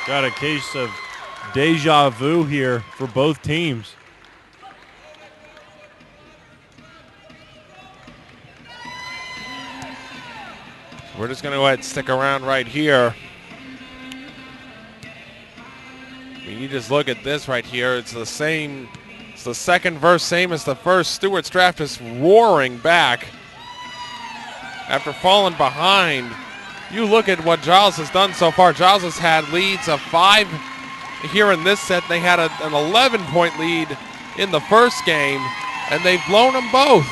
Got a case of deja vu here for both teams. So we're just going to go ahead and stick around right here. I mean, you just look at this right here. It's the same. It's the second verse, same as the first. Stuarts draft is roaring back after falling behind. You look at what Giles has done so far. Giles has had leads of 5 here in this set. They had an 11-point lead in the first game, and they've blown them both.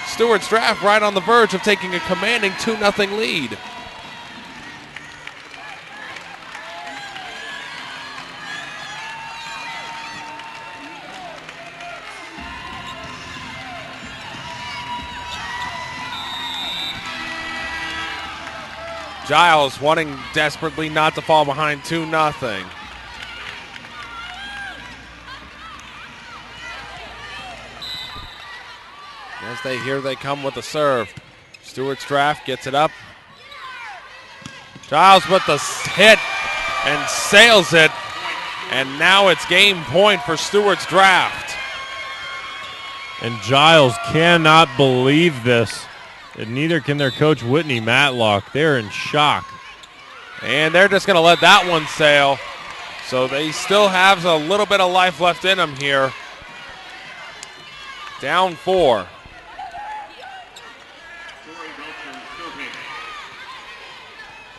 Stuarts draft right on the verge of taking a commanding 2-0 lead. Giles wanting desperately not to fall behind 2-0. Here they come with the serve. Stuarts draft gets it up. Giles with the hit and sails it. And now it's game point for Stuarts draft. And Giles cannot believe this. And neither can their coach, Whitney Matlock. They're in shock. And they're just going to let that one sail. So they still have a little bit of life left in them here. Down 4.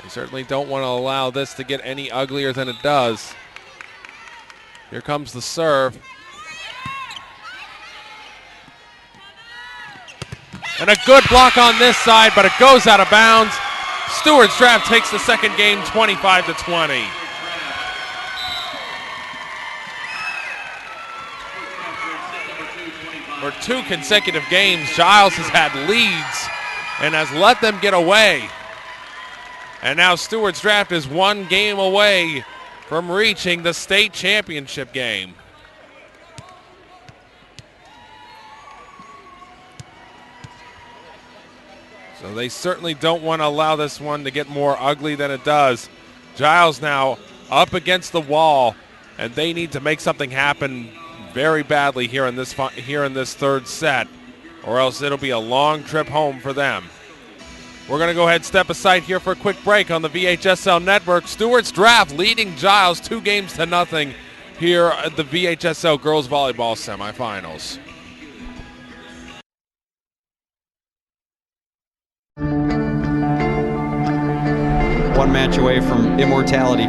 They certainly don't want to allow this to get any uglier than it does. Here comes the serve. And a good block on this side, but it goes out of bounds. Stuarts draft takes the second game 25-20. For 2 consecutive games, Giles has had leads and has let them get away. And now Stuarts draft is 1 game away from reaching the state championship game. So they certainly don't want to allow this one to get more ugly than it does. Giles now up against the wall, and they need to make something happen very badly here in this third set, or else it'll be a long trip home for them. We're going to go ahead and step aside here for a quick break on the VHSL network. Stuarts draft leading Giles 2-0 here at the VHSL Girls Volleyball Semifinals. One match away from immortality.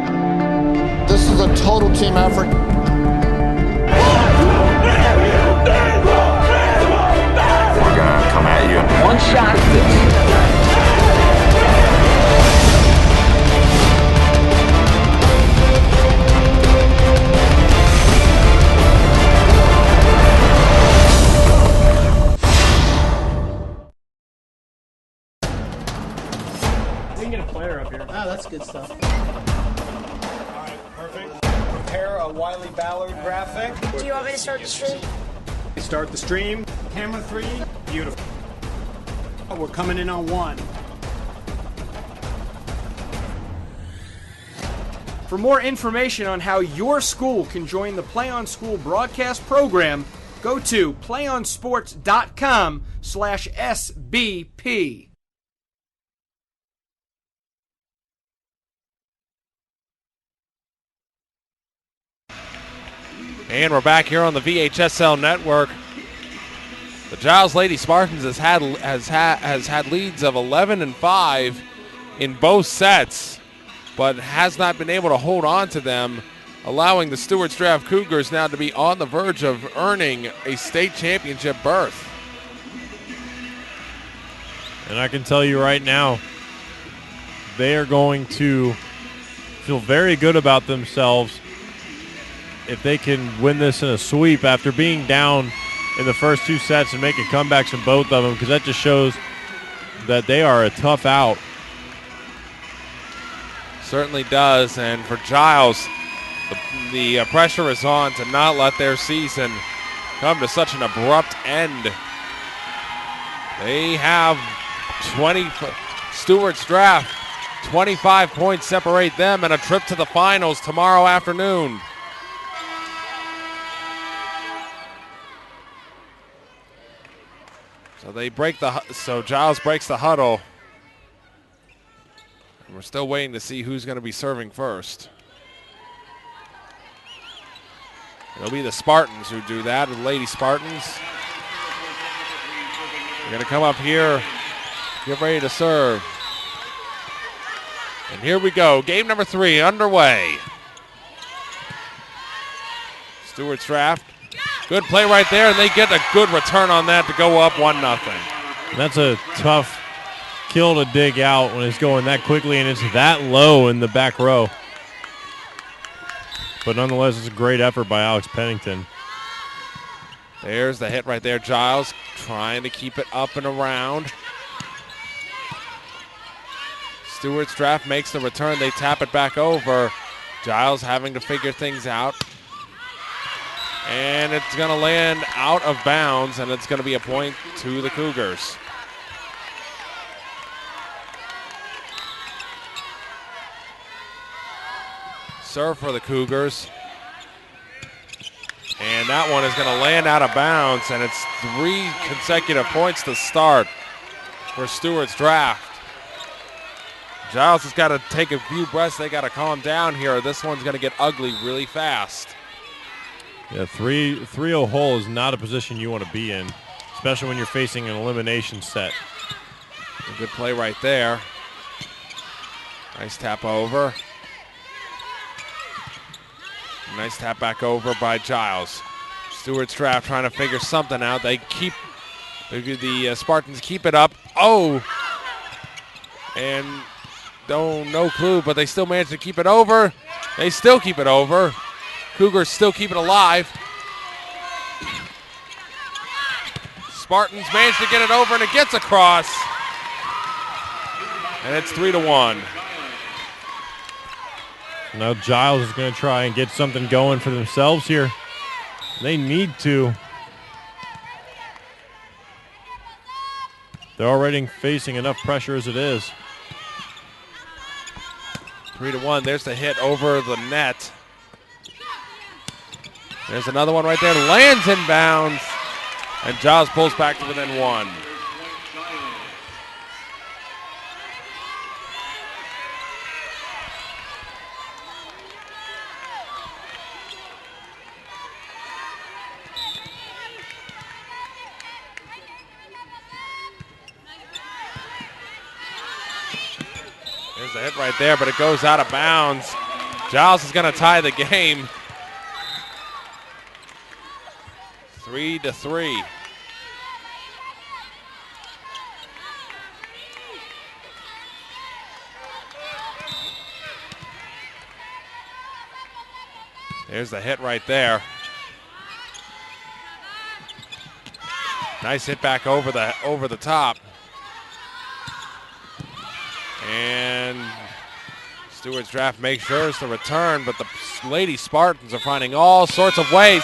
This is a total team effort. We're gonna come at you in 1 shot. We can get a player up here. Oh, that's good stuff. All right, perfect. Prepare a Wiley Ballard graphic. Do you want me to start the stream? Start the stream. Camera 3. Beautiful. We're coming in on 1. For more information on how your school can join the Play on School broadcast program, go to playonsports.com/SBP. And we're back here on the VHSL network. The Giles Lady Spartans has had leads of 11-5 in both sets, but has not been able to hold on to them, allowing the Stuarts draft Cougars now to be on the verge of earning a state championship berth. And I can tell you right now, they are going to feel very good about themselves if they can win this in a sweep after being down in the first 2 sets and making comebacks in both of them, because that just shows that they are a tough out. Certainly does, and for Giles, the pressure is on to not let their season come to such an abrupt end. They have Stuarts draft, 25 points separate them, and a trip to the finals tomorrow afternoon. So Giles breaks the huddle. And we're still waiting to see who's going to be serving first. It'll be the Spartans who do that, the Lady Spartans. They're going to come up here, get ready to serve. And here we go, game number 3 underway. Stuarts draft. Good play right there, and they get a good return on that to go up 1-0. That's a tough kill to dig out when it's going that quickly and it's that low in the back row. But nonetheless, it's a great effort by Alex Pennington. There's the hit right there. Giles trying to keep it up and around. Stuarts draft makes the return. They tap it back over. Giles having to figure things out. And it's going to land out of bounds, and it's going to be a point to the Cougars. Serve for the Cougars. And that one is going to land out of bounds, and it's 3 consecutive points to start for Stuarts draft. Giles has got to take a few breaths. They got to calm down here. This one's going to get ugly really fast. Yeah, 3-0 hole is not a position you want to be in, especially when you're facing an elimination set. A good play right there. Nice tap over. Nice tap back over by Giles. Stuarts draft trying to figure something out. The Spartans keep it up. Oh! And no clue, but they still manage to keep it over. They still keep it over. Cougars still keep it alive. Spartans manage to get it over, and it gets across. And it's 3-1. Now Giles is going to try and get something going for themselves here. They need to. They're already facing enough pressure as it is. 3-1. There's the hit over the net. There's another one right there. Lands in bounds. And Giles pulls back to within 1. There's a hit right there, but it goes out of bounds. Giles is going to tie the game. 3-3. There's the hit right there. Nice hit back over the top. And Stuarts draft makes sure it's the return, but the Lady Spartans are finding all sorts of ways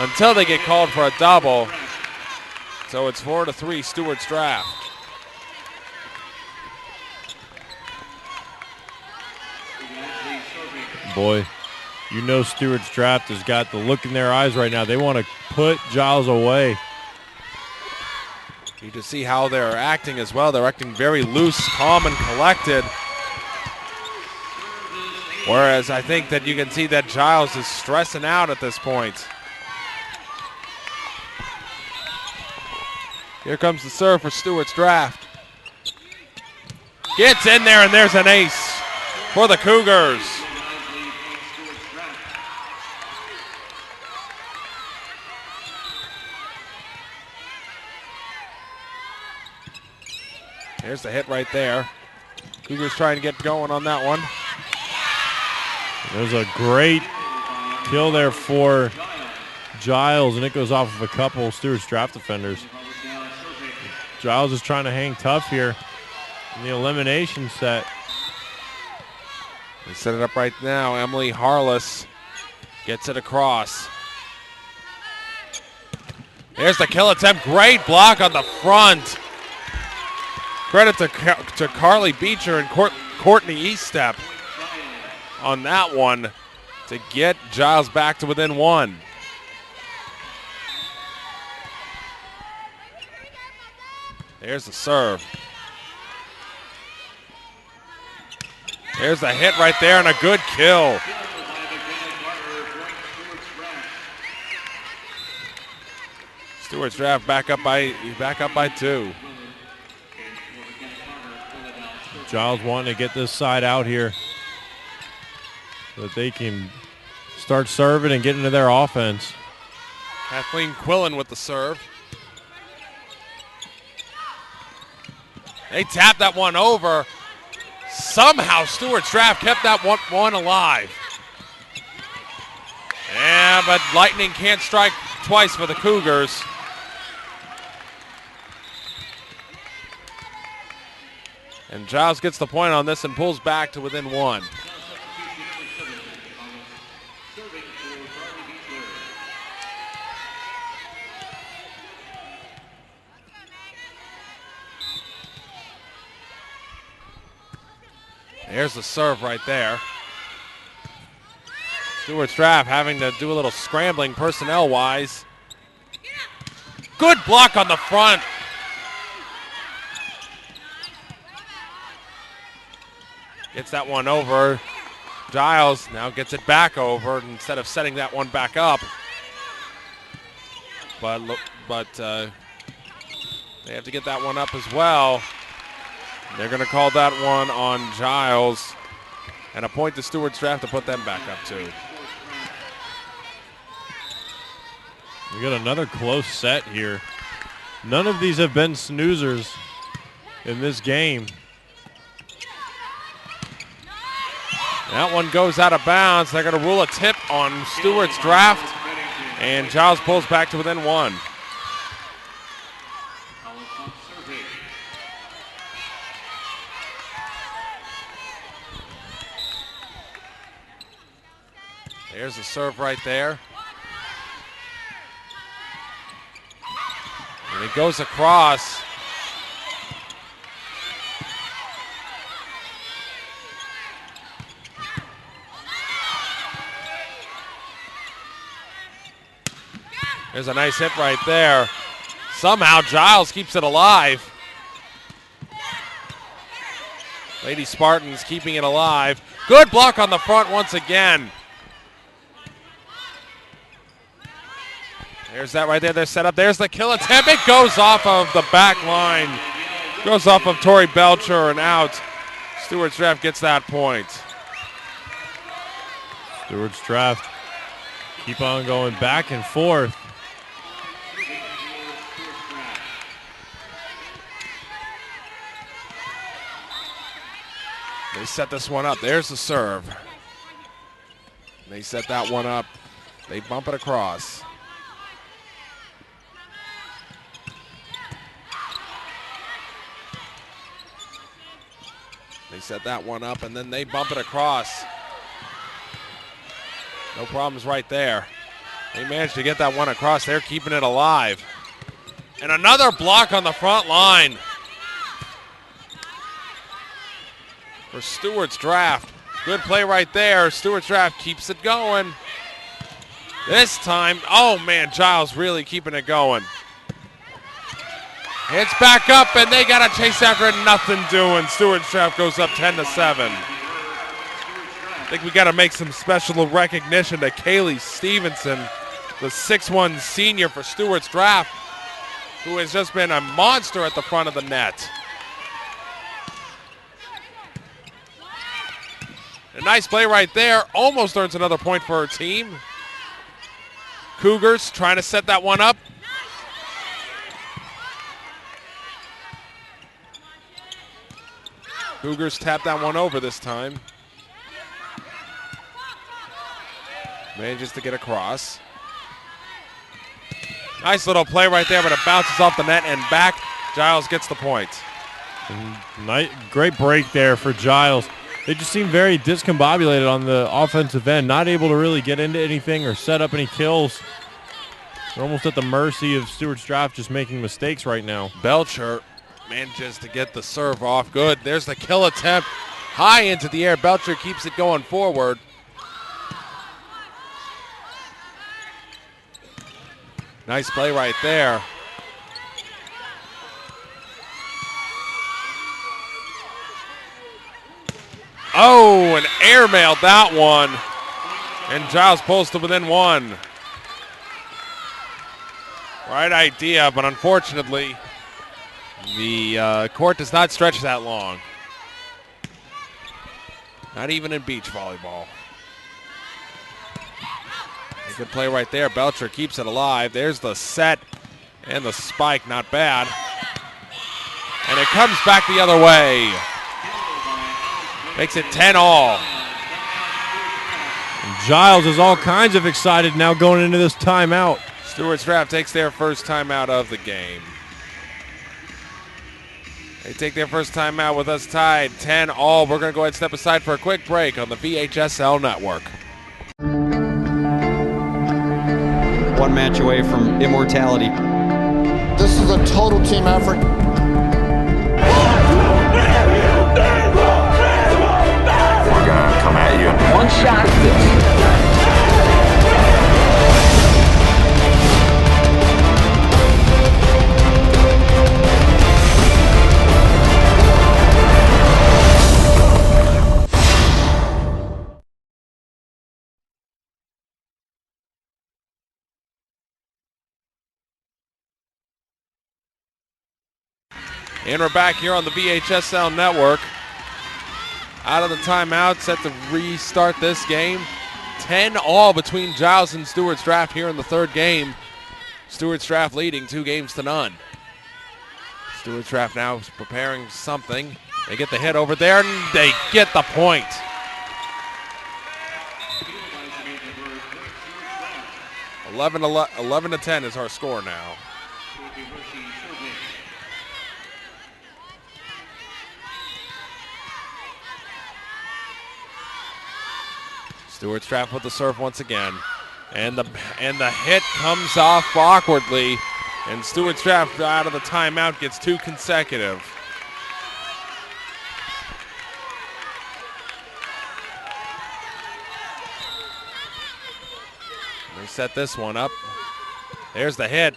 until they get called for a double. So it's 4-3 Stuarts draft. Boy, you know Stuarts draft has got the look in their eyes right now. They want to put Giles away. You can see how they're acting as well. They're acting very loose, calm, and collected. Whereas I think that you can see that Giles is stressing out at this point. Here comes the serve for Stuarts draft. Gets in there, and there's an ace for the Cougars. There's the hit right there. Cougars trying to get going on that one. There's a great kill there for Giles, and it goes off of a couple Stuarts draft defenders. Giles is trying to hang tough here in the elimination set. They set it up right now. Emily Harless gets it across. There's the kill attempt. Great block on the front. Credit to Carly Beecher and Courtney Eastep on that one to get Giles back to within one. There's the serve. There's the hit right there and a good kill. Stuarts draft back up by 2. Giles wanting to get this side out here so that they can start serving and get into their offense. Kathleen Quillen with the serve. They tapped that one over. Somehow Stuarts draft kept that one alive. Yeah, but lightning can't strike twice for the Cougars. And Giles gets the point on this and pulls back to within 1. There's the serve right there. Stuarts draft having to do a little scrambling personnel-wise. Good block on the front. Gets that one over. Giles now gets it back over instead of setting that one back up. But they have to get that one up as well. They're going to call that one on Giles. And a point to Stuarts draft to put them back up too. We got another close set here. None of these have been snoozers in this game. That one goes out of bounds. They're going to rule a tip on Stuarts draft. And Giles pulls back to within 1. There's the serve right there. And it goes across. There's a nice hit right there. Somehow Giles keeps it alive. Lady Spartans keeping it alive. Good block on the front once again. There's that right there. They're set up. There's the kill attempt. It goes off of the back line. Goes off of Tori Belcher and out. Stuarts draft gets that point. Stuarts draft keep on going back and forth. They set this one up. There's the serve. They set that one up. They bump it across. They set that one up, and then they bump it across. No problems right there. They managed to get that one across. They're keeping it alive. And another block on the front line for Stuarts draft. Good play right there. Stuarts draft keeps it going. This time, oh man, Giles really keeping it going. It's back up, and they got to chase after it. Nothing doing. Stuarts draft goes up 10-7. I think we got to make some special recognition to Kaylee Stevenson, the 6'1" senior for Stuarts draft, who has just been a monster at the front of the net. A nice play right there. Almost earns another point for her team. Cougars trying to set that one up. Cougars tap that one over this time. Manages to get across. Nice little play right there, but it bounces off the net and back. Giles gets the point. Great break there for Giles. They just seem very discombobulated on the offensive end, not able to really get into anything or set up any kills. They're almost at the mercy of Stuarts Draft just making mistakes right now. Belcher manages to get the serve off. Good. There's the kill attempt. High into the air. Belcher keeps it going forward. Nice play right there. Oh, and airmailed that one. And Giles pulls to within one. Right idea, but unfortunately, the court does not stretch that long. Not even in beach volleyball. A good play right there. Belcher keeps it alive. There's the set and the spike, not bad. And it comes back the other way. Makes it 10-all. Giles is all kinds of excited now going into this timeout. Stuarts Draft takes their first timeout of the game. They take their first timeout with us tied 10-all. We're going to go ahead and step aside for a quick break on the VHSL network. One match away from immortality. This is a total team effort. We're gonna come at you. One shot. And we're back here on the VHSL network. Out of the timeout, set to restart this game. 10-all between Giles and Stuarts Draft here in the third game. Stuarts Draft leading 2-0. Stuarts Draft now preparing something. They get the hit over there and they get the point. Eleven to 10 is our score now. Stuarts Draft with the serve once again. And the hit comes off awkwardly. And Stuarts Draft out of the timeout gets 2 consecutive. They set this one up. There's the hit.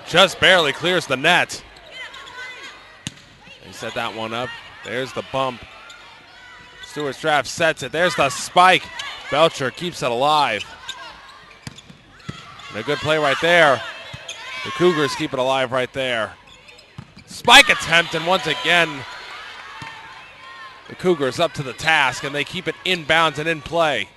Just barely clears the net. They set that one up. There's the bump. Stuarts Draft sets it. There's the spike. Belcher keeps it alive. And a good play right there. The Cougars keep it alive right there. Spike attempt, and once again, the Cougars up to the task, and they keep it inbounds and in play.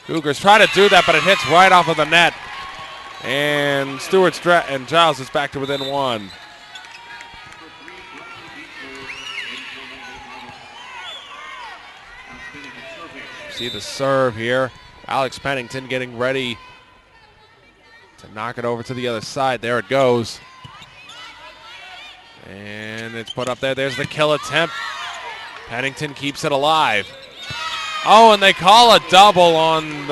Cougars try to do that, but it hits right off of the net. And and Giles is back to within one. See the serve here. Alex Pennington getting ready to knock it over to the other side. There it goes. And it's put up there. There's the kill attempt. Pennington keeps it alive. Oh, and they call a double on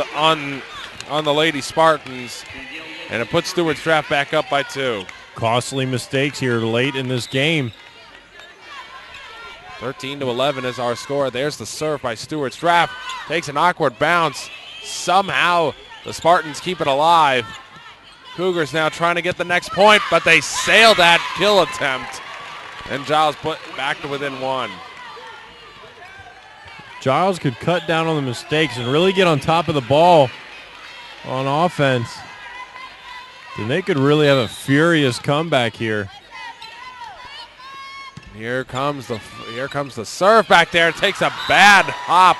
the Lady Spartans. And it puts Stuarts Draft back up by 2. Costly mistakes here late in this game. 13-11 is our score. There's the serve by Stuarts Draft. Takes an awkward bounce. Somehow the Spartans keep it alive. Cougars now trying to get the next point, but they sail that kill attempt. And Giles put back to within 1. Giles could cut down on the mistakes and really get on top of the ball on offense. Then they could really have a furious comeback here. Here comes the serve back there. It takes a bad hop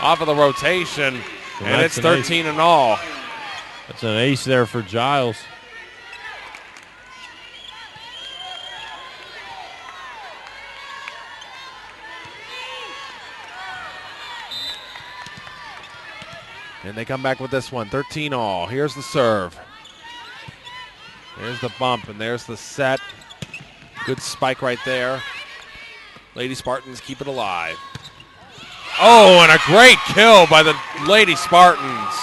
off of the rotation, and it's 13-all. That's an ace there for Giles. And they come back with this one, 13 all. Here's the serve. There's the bump, and there's the set. Good spike right there. Lady Spartans keep it alive. Oh, and a great kill by the Lady Spartans.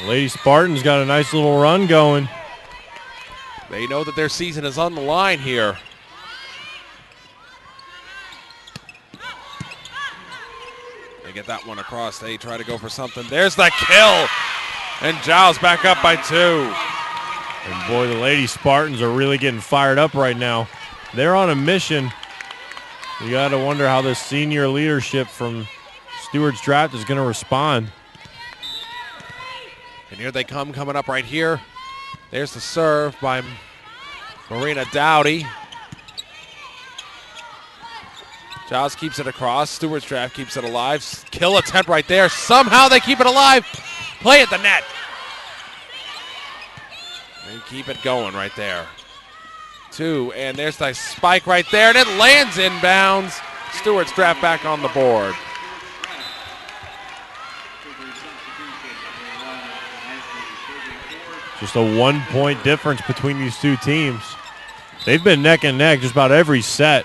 Lady Spartans got a nice little run going. They know that their season is on the line here. They get that one across. They try to go for something. There's the kill. And Giles back up by 2. And boy, the Lady Spartans are really getting fired up right now. They're on a mission. You got to wonder how this senior leadership from Stuarts draft is going to respond. And here they come, coming up right here. There's the serve by Marina Dowdy. Giles keeps it across. Stuarts draft keeps it alive. Kill attempt right there. Somehow they keep it alive. Play at the net. They keep it going right there. 2, and there's the spike right there, and it lands inbounds. Stuarts draft back on the board. Just a 1-point difference between these two teams. They've been neck and neck just about every set.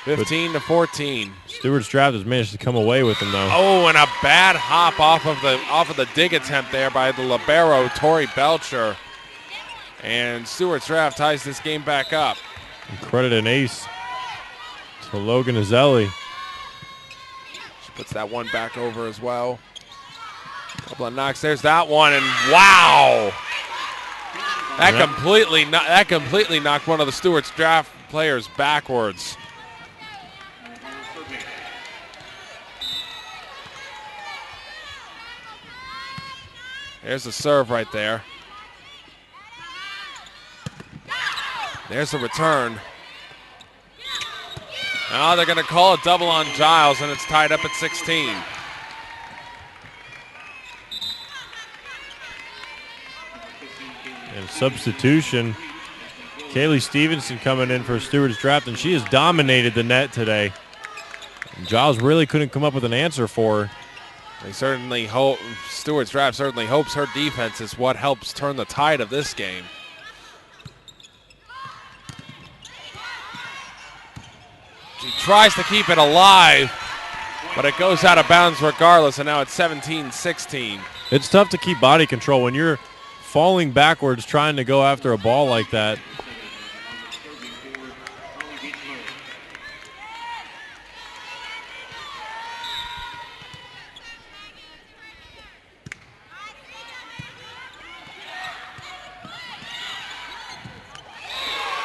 15 to 14. Stuarts draft has managed to come away with them though. Oh, and a bad hop off of the dig attempt there by the libero, Tori Belcher. And Stuarts draft ties this game back up. And credit an ace to Logan Azelli. She puts that one back over as well. Couple of knocks. There's that one, and wow! That completely knocked one of the Stuarts draft players backwards. There's the serve right there. There's the return. Now they're going to call a double on Giles, and it's tied up at 16. And substitution, Kaylee Stevenson coming in for Stuarts draft, and she has dominated the net today. And Giles really couldn't come up with an answer for her. They certainly hope, Stuarts draft certainly hopes her defense is what helps turn the tide of this game. She tries to keep it alive, but it goes out of bounds regardless, and now it's 17-16. It's tough to keep body control when you're falling backwards trying to go after a ball like that.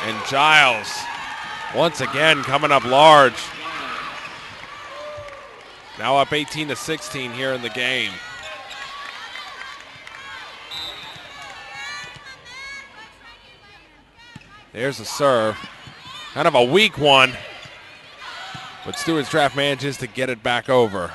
And Giles, once again, coming up large. Now up 18-16 here in the game. There's a serve. Kind of a weak one, but Stuarts draft manages to get it back over.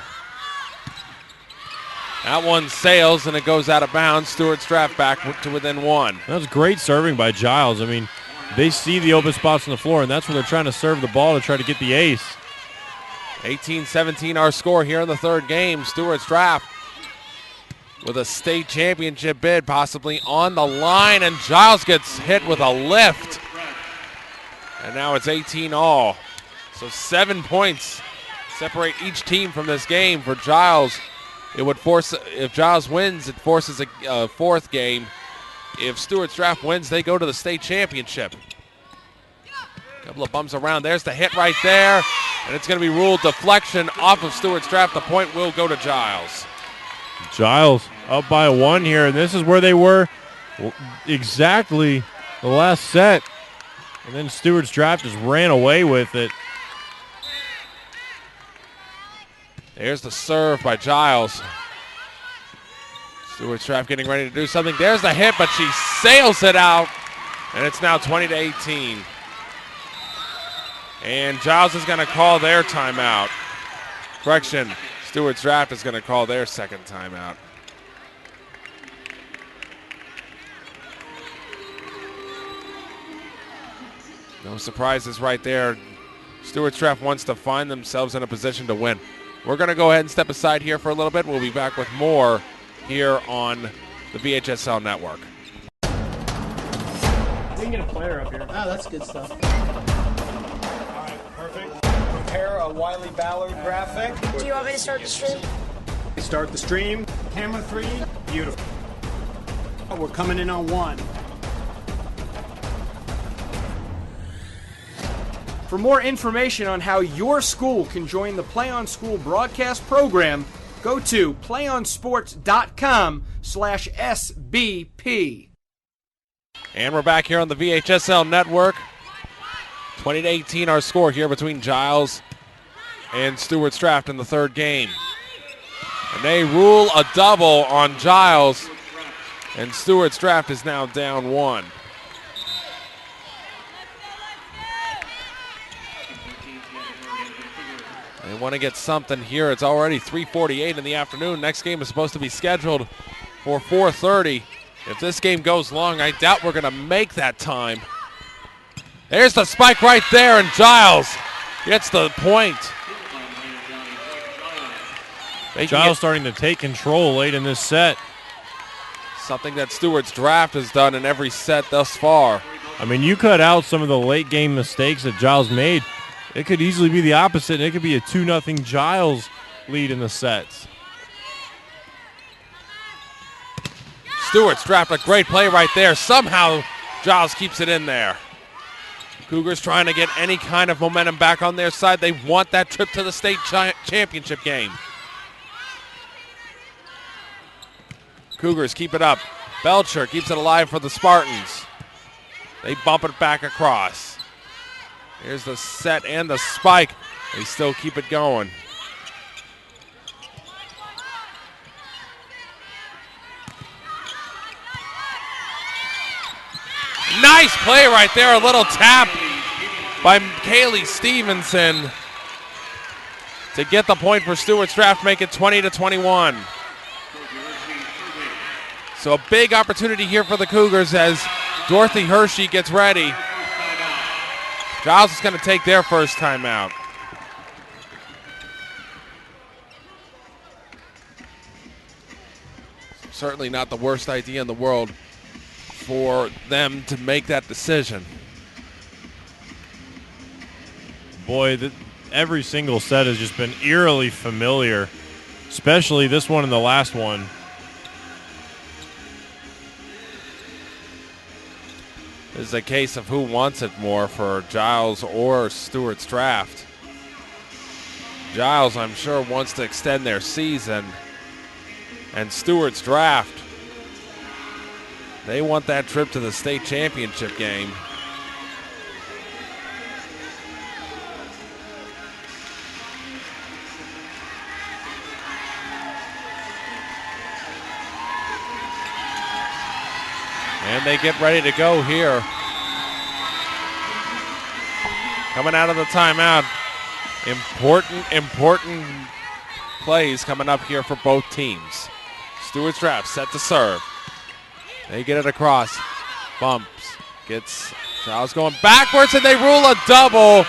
That one sails and it goes out of bounds. Stuarts draft back to within 1. That was great serving by Giles. I mean, they see the open spots on the floor, and that's where they're trying to serve the ball to try to get the ace. 18-17 our score here in the third game. Stuarts draft with a state championship bid possibly on the line, and Giles gets hit with a lift. And now it's 18 all. So 7 points separate each team from this game. For Giles, it would force, if Giles wins, it forces a fourth game. If Stuarts draft wins, they go to the state championship. Couple of bumps around. There's the hit right there, and it's going to be ruled deflection off of Stuarts draft. The point will go to Giles. Giles up by 1 here, and this is where they were exactly the last set. And then Stuarts draft just ran away with it. There's the serve by Giles. Stuarts draft getting ready to do something. There's the hit, but she sails it out, and it's now 20-18. And Giles is going to call their timeout. Correction, Stuarts draft is going to call their second timeout. No surprises right there. Stuarts draft wants to find themselves in a position to win. We're going to go ahead and step aside here for a little bit. We'll be back with more here on the VHSL network. We can get a player up here. Oh, that's good stuff. All right, perfect. Prepare a Wiley Ballard graphic. Do you want me to start the stream? Start the stream. Camera 3. Beautiful. We're coming in on 1. For more information on how your school can join the Play on School broadcast program, go to playonsports.com/SBP. And we're back here on the VHSL network. 20-18 our score here between Giles and Stuarts draft in the third game. And they rule a double on Giles, and Stuarts draft is now down 1. They want to get something here. It's already 3:48 in the afternoon. Next game is supposed to be scheduled for 4:30. If this game goes long, I doubt we're going to make that time. There's the spike right there, and Giles gets the point. Giles starting to take control late in this set. Something that Stuarts draft has done in every set thus far. I mean, you cut out some of the late game mistakes that Giles made. It could easily be the opposite, and it could be a 2-0 Giles lead in the sets. Stuarts draft a great play right there. Somehow Giles keeps it in there. Cougars trying to get any kind of momentum back on their side. They want that trip to the state championship game. Cougars keep it up. Belcher keeps it alive for the Spartans. They bump it back across. Here's the set and the spike. They still keep it going. Nice play right there. A little tap by Kaylee Stevenson to get the point for Stuarts draft, make it 20-21. So a big opportunity here for the Cougars as Dorothy Hershey gets ready. Giles is going to take their first timeout. Certainly not the worst idea in the world for them to make that decision. Boy, every single set has just been eerily familiar, especially this one and the last one. This is a case of who wants it more for Giles or Stuarts draft. Giles, I'm sure, wants to extend their season. And Stuarts draft, they want that trip to the state championship game. And they get ready to go here. Coming out of the timeout. Important plays coming up here for both teams. Stuarts draft set to serve. They get it across. Bumps. Gets Giles going backwards, and they rule a double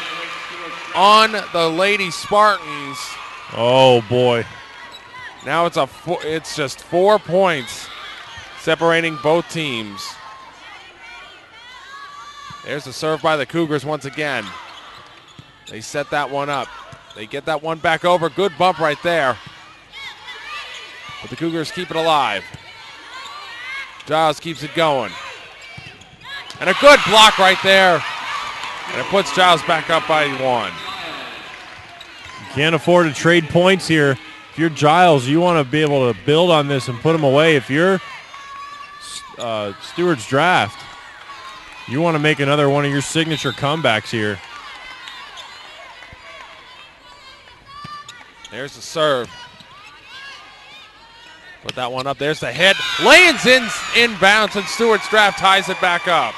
on the Lady Spartans. Oh, boy. Now it's just 4 points separating both teams. There's the serve by the Cougars once again. They set that one up. They get that one back over. Good bump right there. But the Cougars keep it alive. Giles keeps it going. And a good block right there. And it puts Giles back up by 1. You can't afford to trade points here. If you're Giles, you want to be able to build on this and put them away. If you're Stuarts draft, you want to make another one of your signature comebacks here. There's the serve. Put that one up. There's the hit. Lands inbounds, and Stuarts draft ties it back up.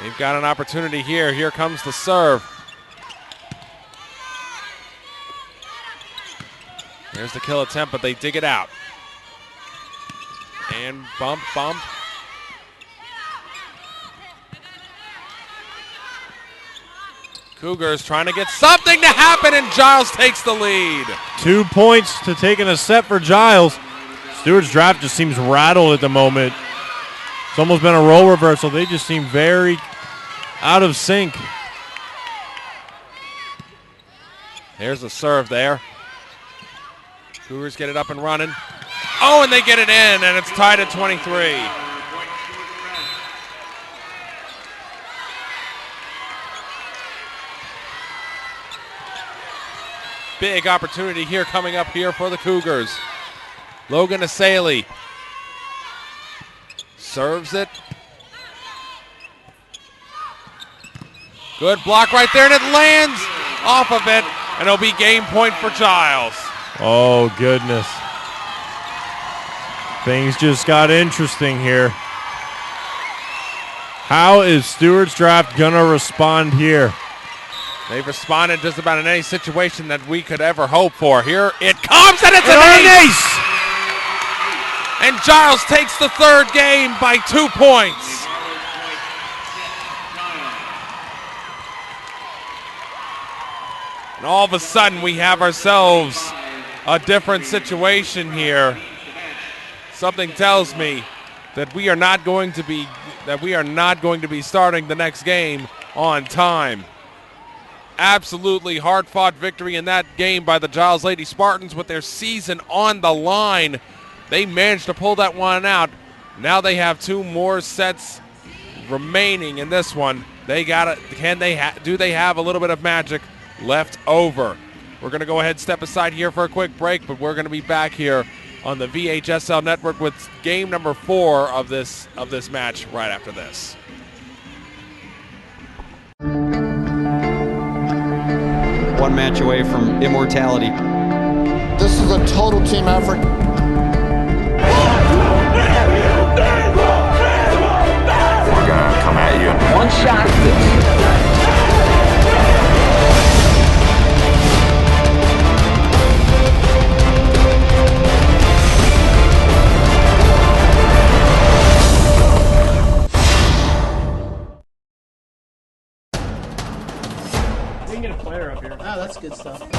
They've got an opportunity here. Here comes the serve. Here's the kill attempt, but they dig it out. And bump. Cougars trying to get something to happen, and Giles takes the lead. 2 points to taking a set for Giles. Stuart's draft just seems rattled at the moment. It's almost been a role reversal. They just seem very out of sync. There's the serve there. Cougars get it up and running. Oh, and they get it in, and it's tied at 23. Big opportunity here coming up here for the Cougars. Logan Asali serves it. Good block right there, and it lands off of it, and it'll be game point for Giles. Oh, goodness. Things just got interesting here. How is Stuart's draft going to respond here? They've responded just about in any situation that we could ever hope for. Here it comes, and it's an ace! And Giles takes the third game by 2 points. And all of a sudden, we have ourselves a different situation here. Something tells me that we are not going to be starting the next game on time. Absolutely hard-fought victory in that game by the Giles Lady Spartans with their season on the line. They managed to pull that one out. Now they have 2 more sets remaining in this one. They got it. Do they have a little bit of magic left over? We're going to go ahead and step aside here for a quick break, but we're going to be back here on the VHSL network with game number 4 of this match right after this. One match away from immortality. This is a total team effort. We're gonna come at you in one shot. We can get a player up here. Oh, that's good stuff. All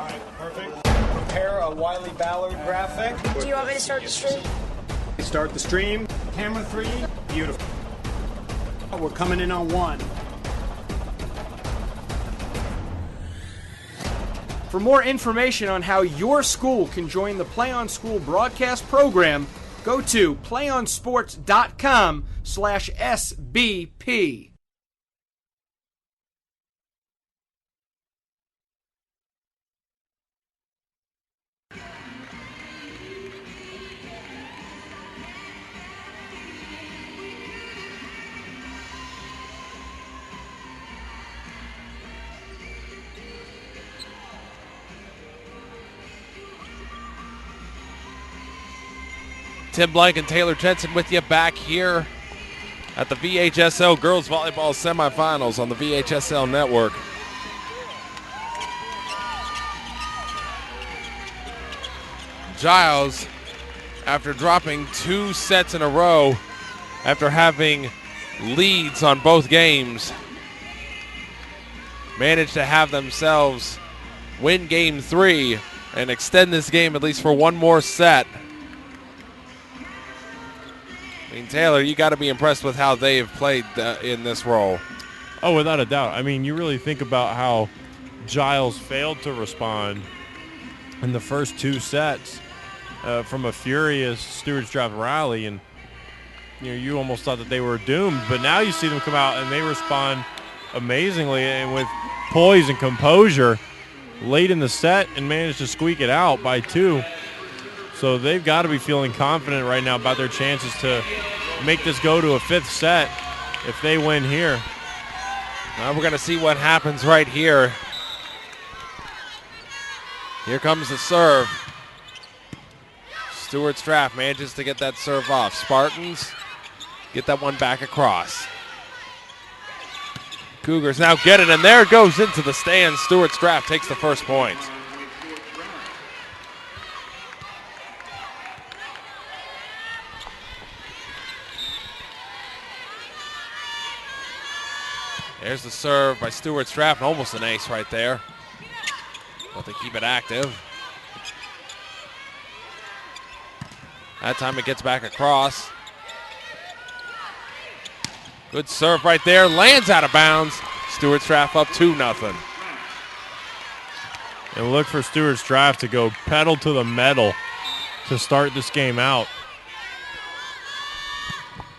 right, perfect. Prepare a Wiley Ballard graphic. Do you want me to start the stream? Start the stream. Camera 3. Beautiful. We're coming in on 1. For more information on how your school can join the Play on School broadcast program, go to playonsports.com/SBP. Tim Blank and Taylor Jensen with you back here at the VHSL Girls Volleyball Semifinals on the VHSL Network. Giles, after dropping 2 sets in a row, after having leads on both games, managed to have themselves win game 3 and extend this game at least for one more set. I mean, Taylor, you got to be impressed with how they have played in this role. Oh, without a doubt. I mean, you really think about how Giles failed to respond in the first 2 sets from a furious Stuart's draft rally, and you almost thought that they were doomed. But now you see them come out and they respond amazingly and with poise and composure late in the set and manage to squeak it out by 2. So they've got to be feeling confident right now about their chances to make this go to a 5th set if they win here. Now we're going to see what happens right here. Here comes the serve. Stuart's draft manages to get that serve off. Spartans get that one back across. Cougars now get it, and there it goes into the stands. Stuart's draft takes the first point. There's the serve by Stuarts draft, almost an ace right there. But they keep it active. That time it gets back across. Good serve right there, lands out of bounds. Stuarts draft up 2-0. And look for Stuarts draft to go pedal to the metal to start this game out.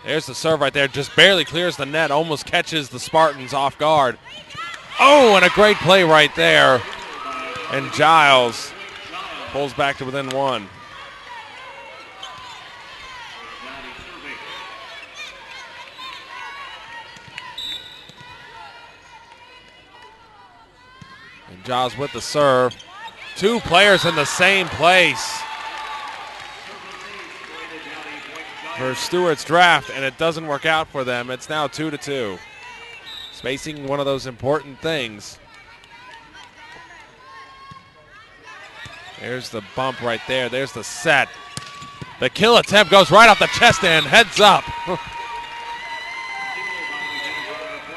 There's the serve right there, just barely clears the net, almost catches the Spartans off guard. Oh, and a great play right there. And Giles pulls back to within 1. And Giles with the serve. 2 players in the same place for Stuart's draft, and it doesn't work out for them. It's now 2-2. Spacing, one of those important things. There's the bump right there. There's the set. The kill attempt goes right off the chest and heads up.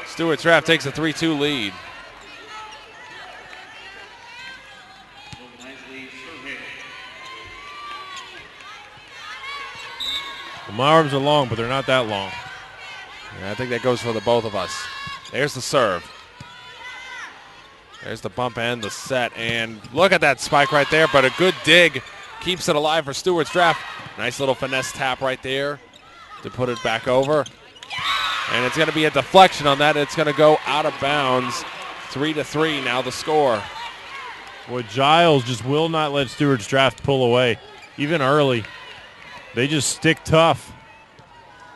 Stuart's draft takes a 3-2 lead. Well, my arms are long, but they're not that long. Yeah, I think that goes for the both of us. There's the serve. There's the bump and the set. And look at that spike right there, but a good dig keeps it alive for Stuart's draft. Nice little finesse tap right there to put it back over. And it's going to be a deflection on that. It's going to go out of bounds. 3-3 now the score. Boy, Giles just will not let Stuart's draft pull away, even early. They just stick tough,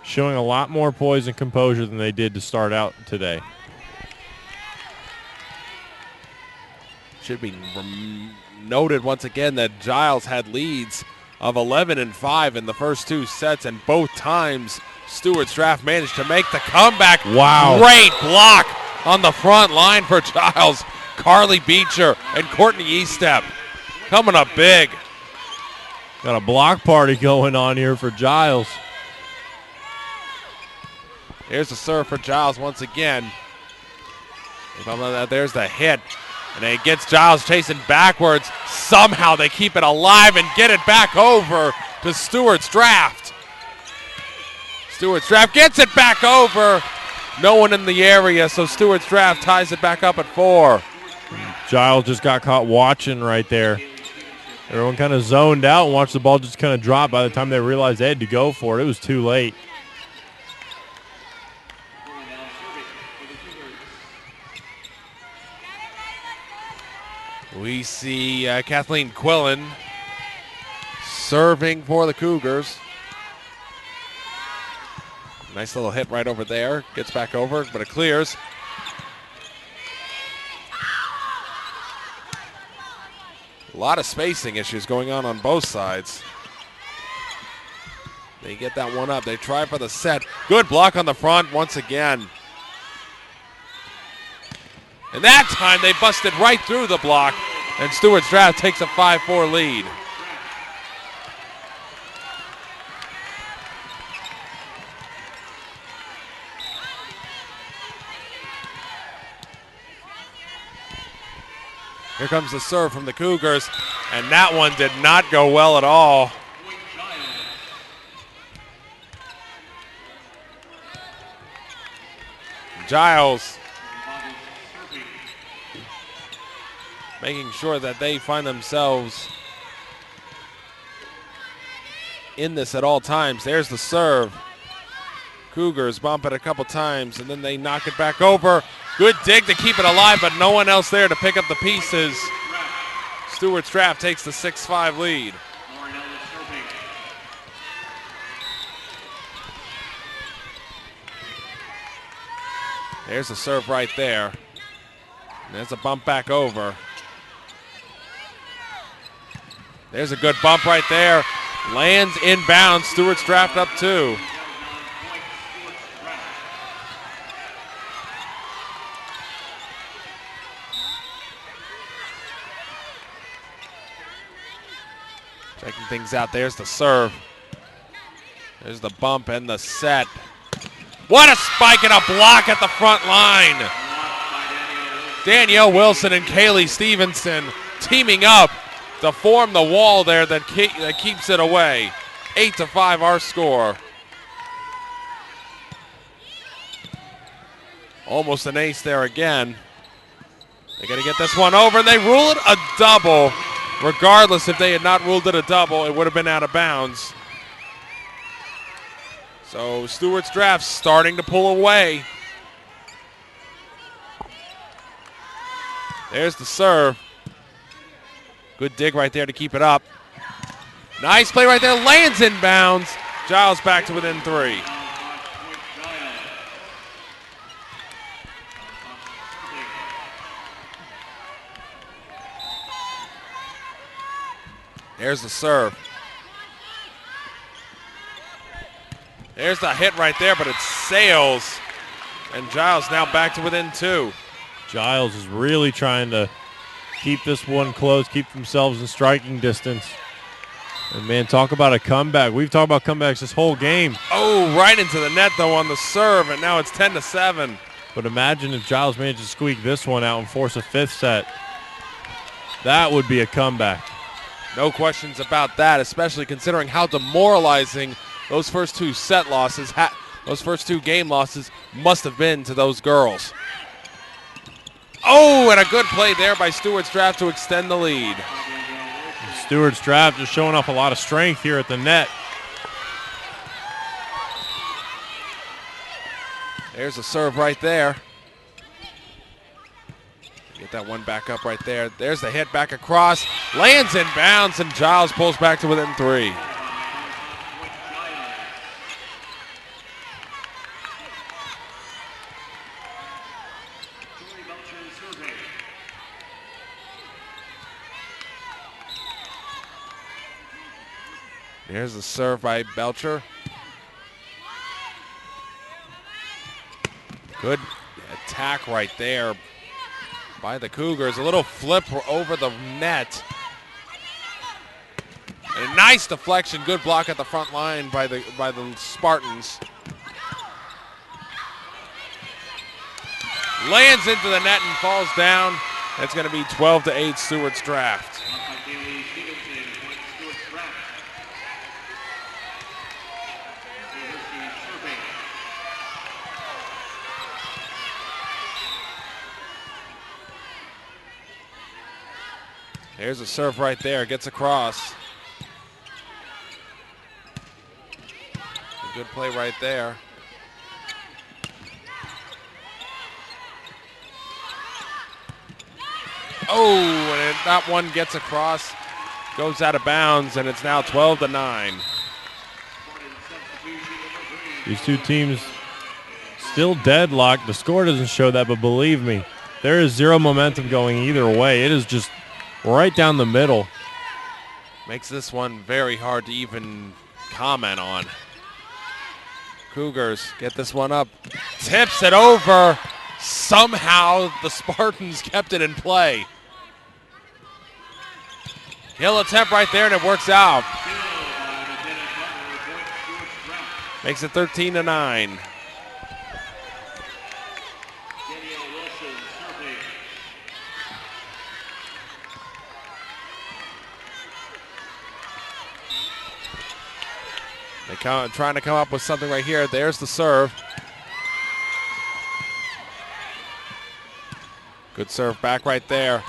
showing a lot more poise and composure than they did to start out today. Should be noted once again that Giles had leads of 11-5 in the first 2 sets, and both times Stuart's draft managed to make the comeback. Wow. Great block on the front line for Giles. Carly Beecher and Courtney Estep coming up big. Got a block party going on here for Giles. Here's the serve for Giles once again. There's the hit. And it gets Giles chasing backwards. Somehow they keep it alive and get it back over to Stuart's draft. Stuart's draft gets it back over. No one in the area, so Stuart's draft ties it back up at 4. Giles just got caught watching right there. Everyone kind of zoned out and watched the ball just kind of drop. By the time they realized they had to go for it, it was too late. We see Kathleen Quillen serving for the Cougars. Nice little hit right over there. Gets back over, but it clears. A lot of spacing issues going on both sides. They get that one up. They try for the set. Good block on the front once again. And that time they busted right through the block, and Stuart's draft takes a 5-4 lead. Here comes the serve from the Cougars, and that one did not go well at all. Giles making sure that they find themselves in this at all times. There's the serve. Cougars bump it a couple times, and then they knock it back over. Good dig to keep it alive, but no one else there to pick up the pieces. Stuart's draft takes the 6-5 lead. There's the serve right there. And there's a bump back over. There's a good bump right there. Lands inbounds. Stuart's draft up 2. Checking things out. There's the serve. There's the bump and the set. What a spike and a block at the front line. Danielle Wilson and Kaylee Stevenson teaming up to form the wall there that keeps it away. 8-5 our score. Almost an ace there again. They got to get this one over, and they rule it a double. Regardless, if they had not ruled it a double, it would have been out of bounds. So Stuarts draft starting to pull away. There's the serve. Good dig right there to keep it up. Nice play right there, lands in bounds. Giles back to within 3. There's the serve. There's the hit right there, but it sails. And Giles now back to within 2. Giles is really trying to keep this one close, keep themselves in striking distance. And, man, talk about a comeback. We've talked about comebacks this whole game. Oh, right into the net, though, on the serve, and now it's 10-7. But imagine if Giles managed to squeak this one out and force a 5th set. That would be a comeback. No questions about that, especially considering how demoralizing those first 2 set losses, those first 2 game losses must have been to those girls. Oh, and a good play there by Stuarts draft to extend the lead. Stuarts draft is showing off a lot of strength here at the net. There's a serve right there. Get that one back up right there. There's the hit back across. Lands in bounds, and Giles pulls back to within 3. Here's the serve by Belcher. Good attack right there by the Cougars. A little flip over the net. And a nice deflection. Good block at the front line by the Spartans. Lands into the net and falls down. That's going to be 12-8 Stuarts draft. There's a serve right there, gets across. A good play right there. Oh, and that one gets across, goes out of bounds, and it's now 12-9. These two teams still deadlocked. The score doesn't show that, but believe me, there is zero momentum going either way. It is just right down the middle. Makes this one very hard to even comment on. Cougars get this one up. Tips it over. Somehow the Spartans kept it in play. He'll attempt right there, and it works out. Makes it 13-9. Trying to come up with something right here. There's the serve. Good serve back right there.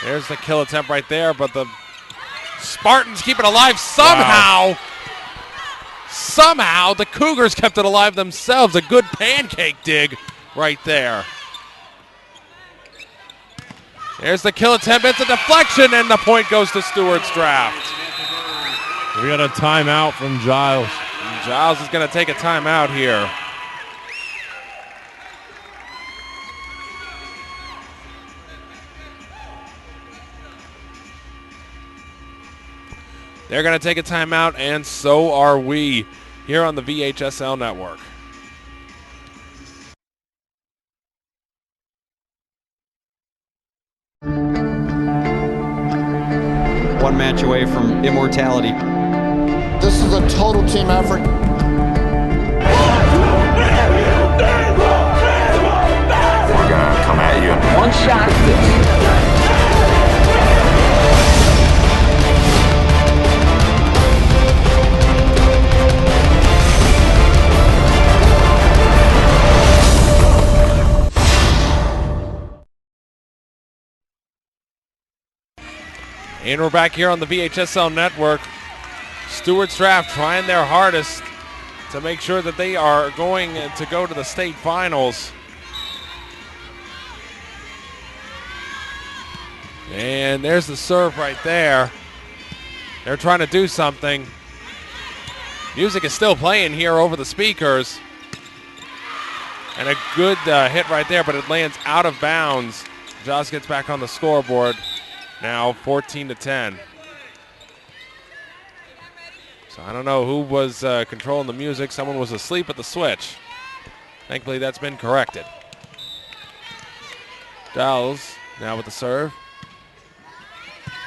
There's the kill attempt right there, but the Spartans keep it alive somehow. Wow. Somehow the Cougars kept it alive themselves. A good pancake dig right there. There's the kill attempt. It's a deflection, and the point goes to Stuarts draft. We got a timeout from Giles. And Giles is going to take a timeout here. They're going to take a timeout, and so are we here on the VHSL network. One match away from immortality. This is a total team effort. We're gonna And we're back here on the VHSL network. Stuarts Draft trying their hardest to make sure that they are going to go to the state finals. And there's the serve right there. They're trying to do something. Music is still playing here over the speakers. And a good hit right there, but it lands out of bounds. Giles gets back on the scoreboard. Now 14-10. So I don't know who was controlling the music. Someone was asleep at the switch. Thankfully, that's been corrected. Giles now with the serve.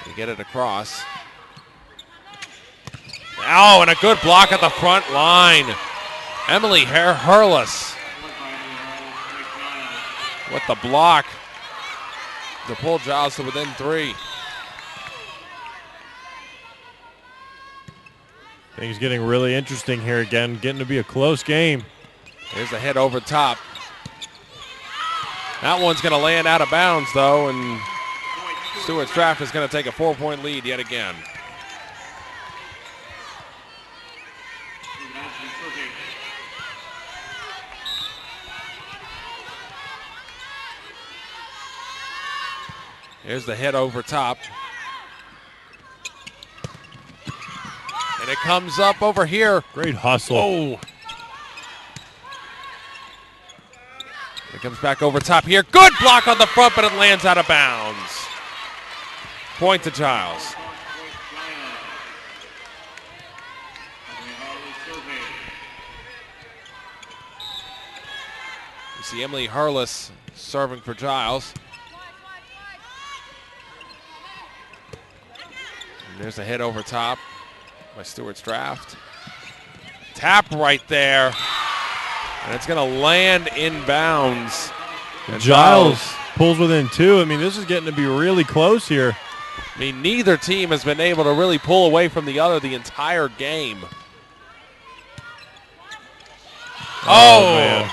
They get it across. Oh, and a good block at the front line. Emily Hurlis with the block to pull Giles to within 3. Things getting really interesting here again, getting to be a close game. Here's the hit over top. That one's going to land out of bounds, though, and Stuarts Draft is going to take a 4-point lead yet again. Here's the hit over top. And it comes up over here. Great hustle. Oh. It comes back over top here. Good block on the front, but it lands out of bounds. Point to Giles. You see Emily Hurlis serving for Giles. And there's a hit over top by Stuarts Draft. Tap right there. And it's going to land inbounds. And Giles pulls within 2. I mean, this is getting to be really close here. I mean, neither team has been able to really pull away from the other the entire game. Oh, man.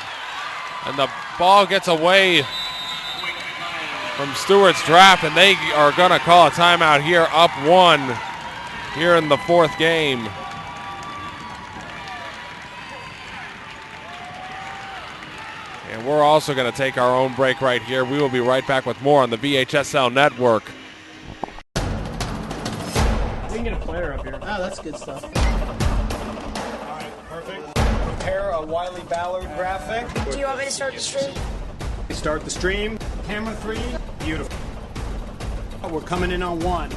And the ball gets away from Stuarts Draft, and they are going to call a timeout here, up 1 here in the 4th game. And we're also going to take our own break right here. We will be right back with more on the VHSL network. We can get a player up here. Oh, that's good stuff. All right, perfect. Prepare a Wiley Ballard graphic. Do you want me to start the stream? Start the stream. Camera 3. Beautiful. We're coming in on 1.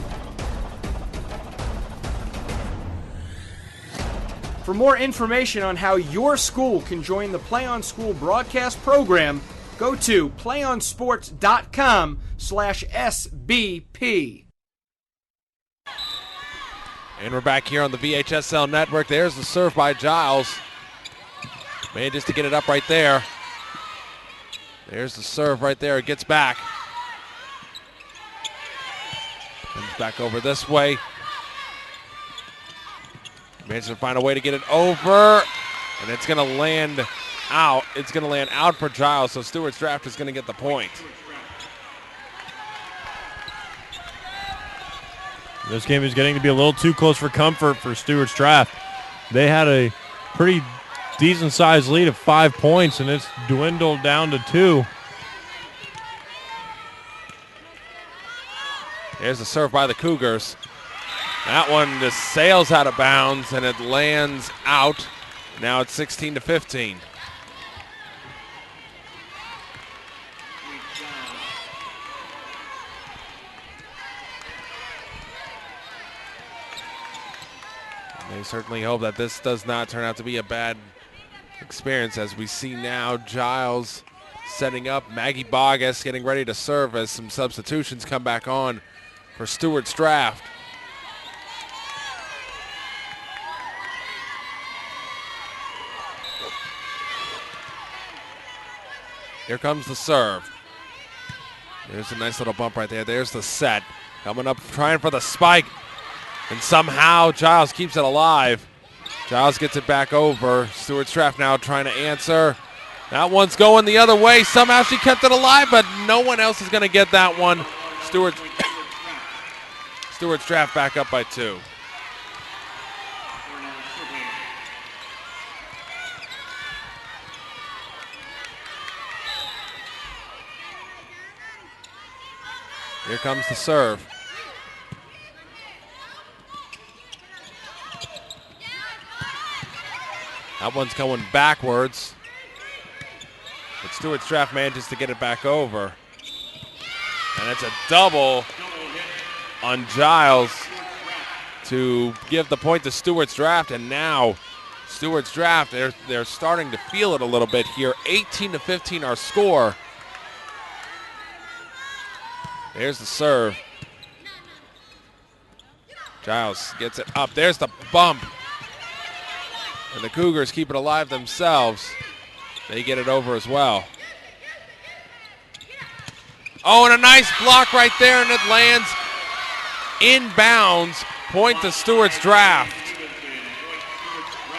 For more information on how your school can join the Play on School broadcast program, go to playonsports.com/SBP. And we're back here on the VHSL network. There's the serve by Giles. Manages to get it up right there. There's the serve right there. It gets back. Comes back over this way. Manages to find a way to get it over. And it's going to land out. It's going to land out for Giles, so Stuarts Draft is going to get the point. This game is getting to be a little too close for comfort for Stuarts Draft. They had a pretty decent-sized lead of 5 points, and it's dwindled down to 2. There's the serve by the Cougars. That one just sails out of bounds, and it lands out. Now it's 16-15. They certainly hope that this does not turn out to be a bad experience, as we see now Giles setting up. Maggie Bogus getting ready to serve as some substitutions come back on for Stuarts Draft. Here comes the serve. There's a nice little bump right there. There's the set. Coming up, trying for the spike. And somehow Giles keeps it alive. Giles gets it back over. Stuarts Draft now trying to answer. That one's going the other way. Somehow she kept it alive, but no one else is going to get that one. Stuarts draft back up by 2. Here comes the serve. That one's going backwards. But Stuarts draft manages to get it back over. And it's a double on Giles to give the point to Stuarts draft. And now Stuarts draft, they're starting to feel it a little bit here. 18-15 our score. There's the serve. Giles gets it up. There's the bump. And the Cougars keep it alive themselves. They get it over as well. Oh, and a nice block right there, and it lands inbounds. Point to Stuarts draft.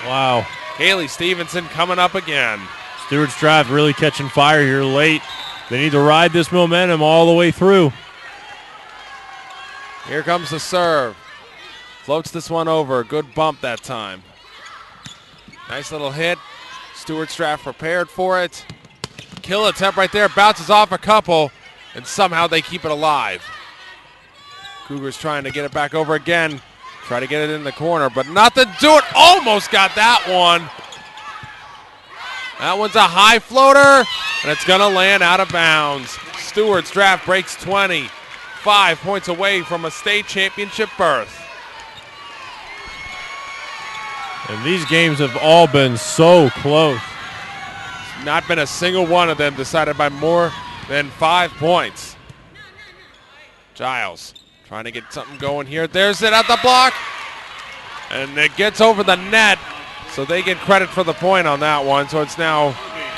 Wow. Haley Stevenson coming up again. Stuarts draft really catching fire here late. They need to ride this momentum all the way through. Here comes the serve. Floats this one over. Good bump that time. Nice little hit. Stuarts draft prepared for it. Kill attempt right there. Bounces off a couple, and somehow they keep it alive. Cougars trying to get it back over again. Try to get it in the corner, but nothing to it. Almost got that one. That one's a high floater, and it's going to land out of bounds. Stuarts draft breaks 20. 5 points away from a state championship berth. And these games have all been so close. Not been a single one of them decided by more than 5 points. Giles trying to get something going here. There's it at the block. And it gets over the net. So they get credit for the point on that one. So it's now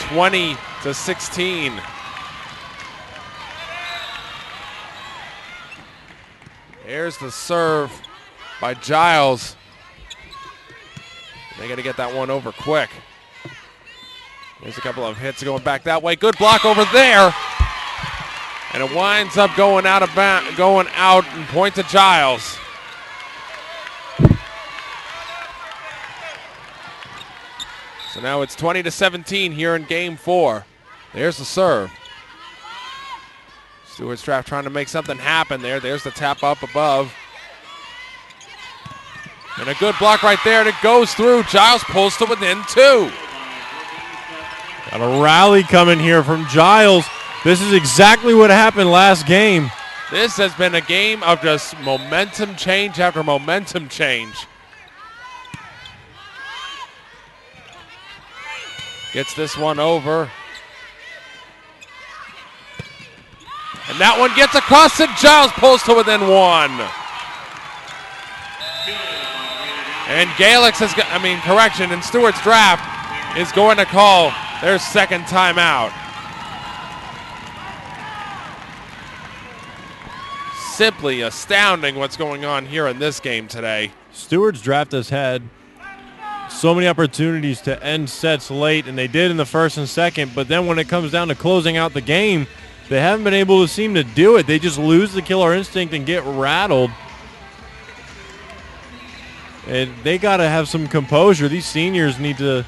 20-16. Here's the serve by Giles. They got to get that one over quick. There's a couple of hits going back that way. Good block over there. And it winds up going out and point to Giles. So now it's 20-17 here in game 4. There's the serve. Stuarts draft trying to make something happen there. There's the tap up above. And a good block right there, and it goes through. Giles pulls to within 2. Got a rally coming here from Giles. This is exactly what happened last game. This has been a game of just momentum change after momentum change. Gets this one over. And that one gets across, and Giles pulls to within 1. And and Stuarts draft is going to call their second timeout. Simply astounding what's going on here in this game today. Stuarts draft has had so many opportunities to end sets late, and they did in the first and second, but then when it comes down to closing out the game, they haven't been able to seem to do it. They just lose the killer instinct and get rattled. And they got to have some composure. These seniors need to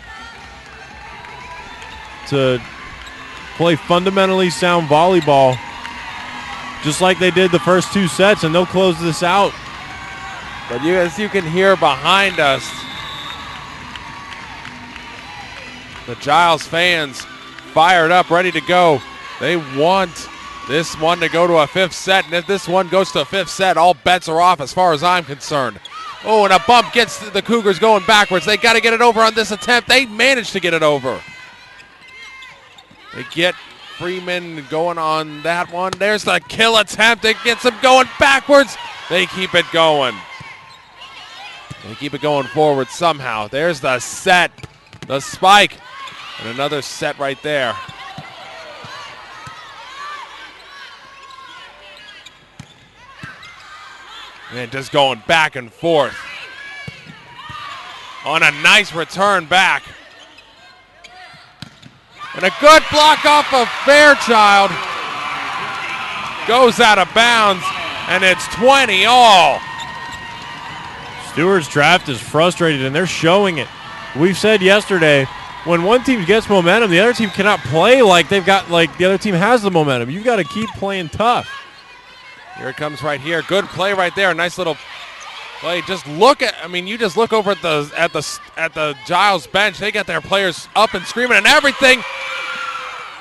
play fundamentally sound volleyball, just like they did the first 2 sets, and they'll close this out. But as you can hear behind us, the Giles fans fired up, ready to go. They want this one to go to a 5th set, and if this one goes to a 5th set, all bets are off as far as I'm concerned. Oh, and a bump gets the Cougars going backwards. They got to get it over on this attempt. They managed to get it over. They get Freeman going on that one. There's the kill attempt. It gets them going backwards. They keep it going. They keep it going forward somehow. There's the set, the spike, and another set right there. And just going back and forth. On a nice return back. And a good block off of Fairchild. Goes out of bounds. And it's 20 all. Stuart's draft is frustrated, and they're showing it. We've said yesterday, when one team gets momentum, the other team cannot play like the other team has the momentum. You've got to keep playing tough. Here it comes right here. Good play right there. Nice little play. Just look at, you just look over at the Giles bench. They got their players up and screaming and everything.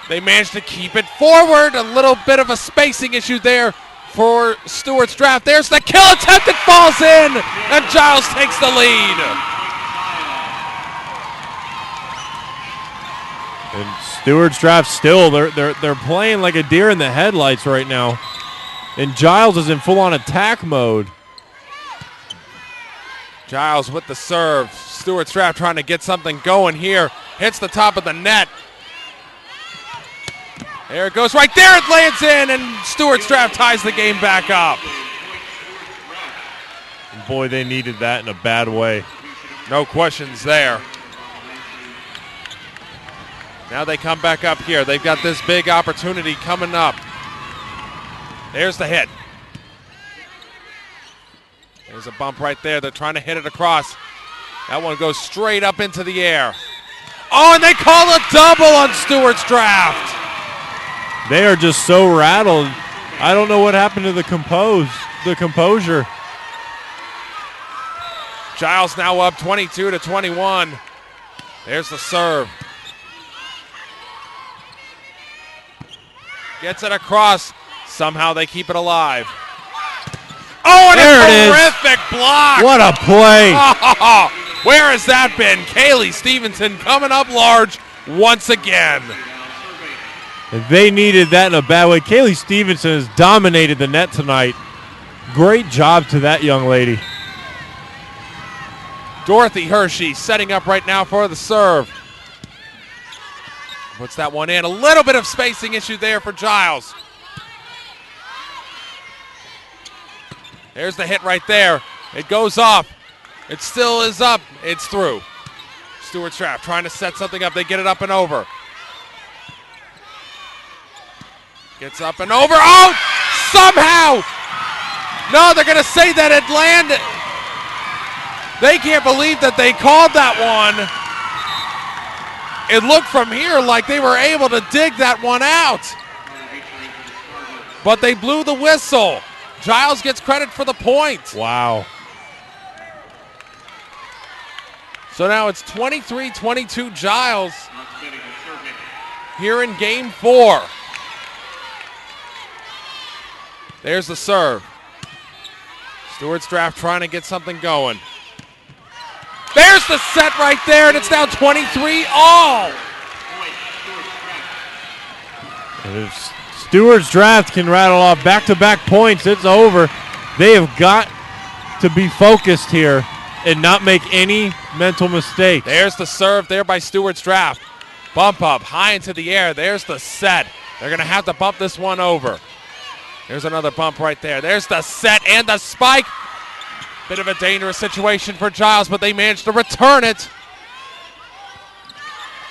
They managed to keep it forward. A little bit of a spacing issue there for Stuart's draft. There's the kill attempt. It falls in, and Giles takes the lead. And Stuart's draft still, they're playing like a deer in the headlights right now. And Giles is in full-on attack mode. Giles with the serve. Stuart's draft trying to get something going here. Hits the top of the net. There it goes right there. It lands in, and Stuart's draft ties the game back up. And boy, they needed that in a bad way. No questions there. Now they come back up here. They've got this big opportunity coming up. There's the hit. There's a bump right there. They're trying to hit it across. That one goes straight up into the air. Oh, and they call a double on Stuart's draft. They are just so rattled. I don't know what happened to the composure. Giles now up 22-21. There's the serve. Gets it across. Somehow they keep it alive. Oh, and a terrific block. What a play. Oh, where has that been? Kaylee Stevenson coming up large once again. They needed that in a bad way. Kaylee Stevenson has dominated the net tonight. Great job to that young lady. Dorothy Hershey setting up right now for the serve. Puts that one in. A little bit of spacing issue there for Giles. There's the hit right there. It goes off. It still is up. It's through. Stuart's draft trying to set something up. They get it up and over. Gets up and over. Oh, somehow. No, they're going to say that it landed. They can't believe that they called that one. It looked from here like they were able to dig that one out. But they blew the whistle. Giles gets credit for the point. Wow. So now it's 23-22 Giles here in game 4. There's the serve. Stuart's draft trying to get something going. There's the set right there, and it's now 23 all. And if Stuart's draft can rattle off back-to-back points, it's over. They have got to be focused here and not make any mental mistakes. There's the serve there by Stuart's draft. Bump up, high into the air. There's the set. They're going to have to bump this one over. There's another bump right there. There's the set and the spike. Bit of a dangerous situation for Giles, but they managed to return it.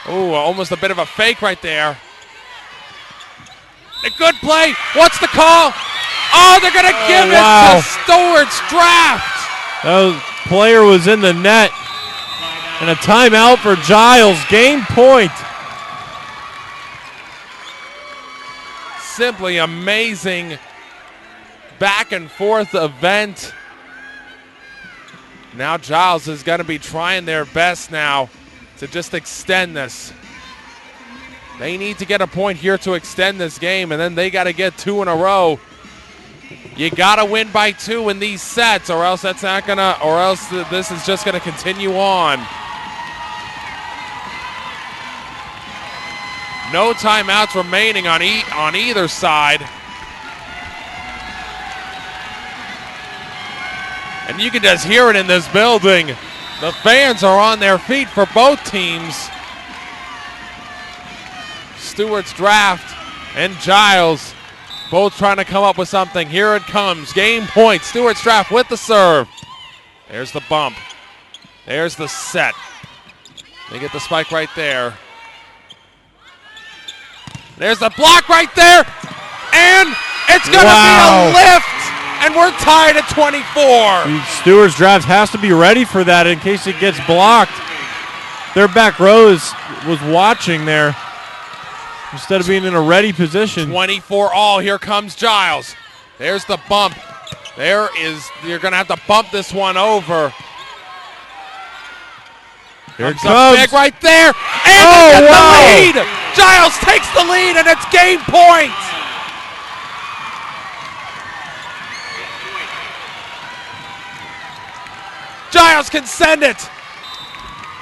Ooh, almost a bit of a fake right there. A good play. What's the call? Oh, they're going to give it to Stuart's draft. That player was in the net. And a timeout for Giles. Game point. Simply amazing back and forth event. Now Giles is going to be trying their best now to just extend this. They need to get a point here to extend this game, and then they got to get 2 in a row. You got to win by 2 in these sets, or else that's not going to, or else this is just going to continue on. No timeouts remaining on either side. And you can just hear it in this building. The fans are on their feet for both teams. Stuart's draft and Giles both trying to come up with something. Here it comes. Game point. Stuart's draft with the serve. There's the bump. There's the set. They get the spike right there. There's the block right there. And it's going to be a lift. and we're tied at 24. Stuart's draft has to be ready for that in case it gets blocked. Their back row was watching there instead of being in a ready position. 24 all. Here comes Giles. There's the bump. You're going to have to bump this one over. Here it comes. Big right there. And they get the lead. Giles takes the lead, and it's game point. Giles can send it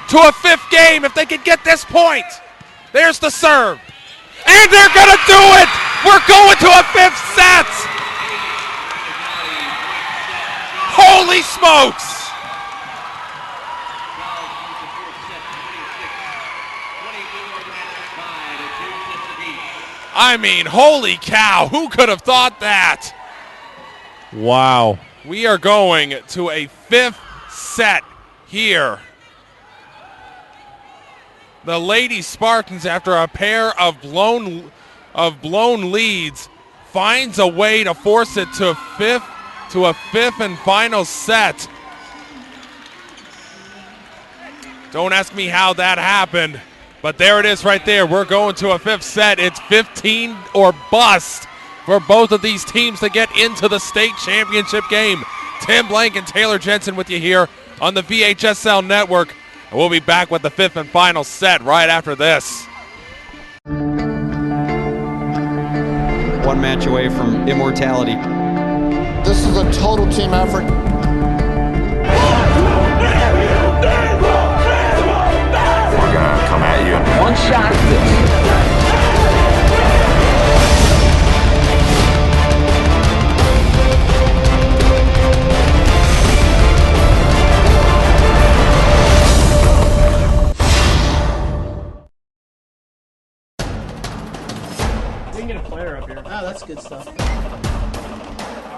to a fifth game if they can get this point. There's the serve. And they're going to do it. We're going to a fifth set. Holy smokes. I mean, holy cow. Who could have thought that? Wow. We are going to a fifth set here. The Lady Spartans, after a pair of blown leads, finds a way to force it to a fifth and final set. Don't ask me how that happened, but there it is right there. We're going to a fifth set. It's 15 or bust for both of these teams to get into the state championship game. Tim Blank and Taylor Jensen with you here on the VHSL network. And we'll be back with the fifth and final set right after this. One match away from immortality. This is a total team effort. We're gonna come at you in one shot. We can get a player up here. Oh, that's good stuff. All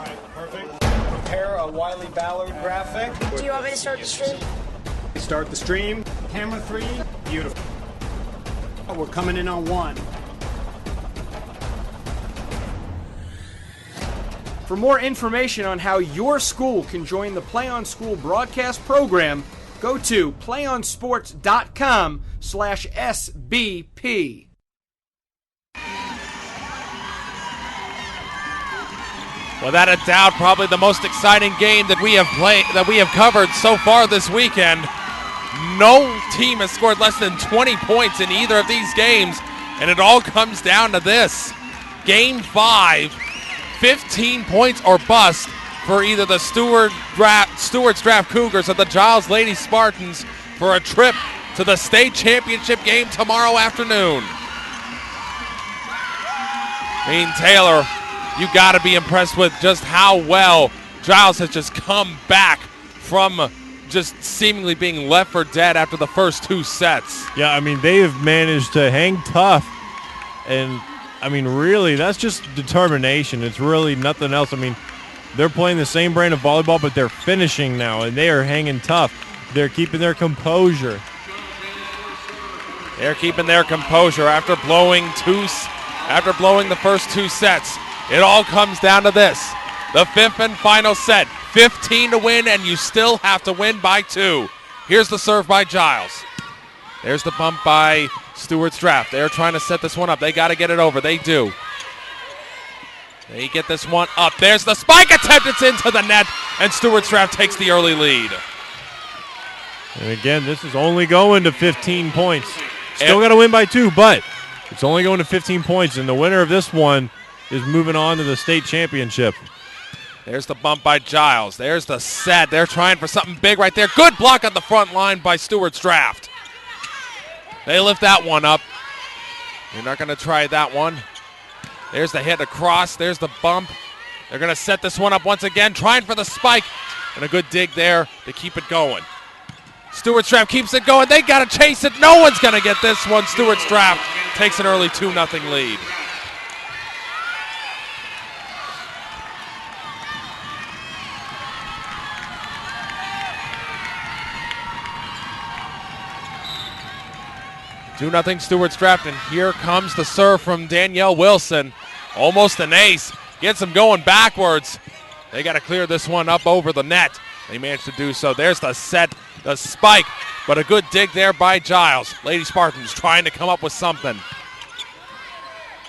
right, perfect. Prepare a Wiley Ballard graphic. Do you want me to start the stream? Start the stream. Camera 3. Beautiful. We're coming in on 1. For more information on how your school can join the Play on School broadcast program, go to playonsports.com/SBP. Without a doubt, probably the most exciting game that we have covered so far this weekend. No team has scored less than 20 points in either of these games, and it all comes down to this. Game 5, 15 points or bust for either the Stuarts Draft Cougars or the Giles Lady Spartans for a trip to the state championship game tomorrow afternoon. I mean, Taylor, you got to be impressed with just how well Giles has just come back from just seemingly being left for dead after the first 2 sets. Yeah, I mean, they have managed to hang tough. And, I mean, really, that's just determination. It's really nothing else. I mean, they're playing the same brand of volleyball, but they're finishing now, and they are hanging tough. They're keeping their composure. They're keeping their composure after blowing the first 2 sets. It all comes down to this. The fifth and final set. 15 to win, and you still have to win by 2. Here's the serve by Giles. There's the bump by Stuart's Draft. They're trying to set this one up. They got to get it over. They do. They get this one up. There's the spike attempt. It's into the net, and Stuart's Draft takes the early lead. And again, this is only going to 15 points. Still got to win by 2, but it's only going to 15 points, and the winner of this one is moving on to the state championship. There's the bump by Giles. There's the set. They're trying for something big right there. Good block on the front line by Stuart's Draft. They lift that one up. You're not going to try that one. There's the hit across. There's the bump. They're going to set this one up once again, trying for the spike. And a good dig there to keep it going. Stuart's Draft keeps it going. They got to chase it. No one's going to get this one. Stuart's Draft takes an early 2-0 lead. Two nothing Stuart's Draft, and here comes the serve from Danielle Wilson. Almost an ace. Gets him going backwards. They got to clear this one up over the net. They managed to do so. There's the set, the spike, but a good dig there by Giles. Lady Spartans trying to come up with something.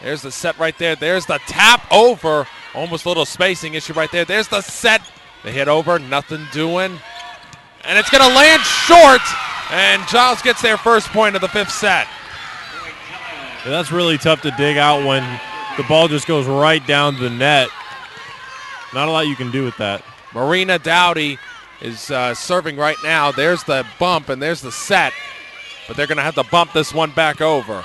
There's the set right there. There's the tap over. Almost a little spacing issue right there. There's the set. They hit over, nothing doing. And it's going to land short, and Giles gets their first point of the 5th set. Yeah, that's really tough to dig out when the ball just goes right down to the net. Not a lot you can do with that. Marina Dowdy is serving right now. There's the bump, and there's the set. But they're going to have to bump this one back over.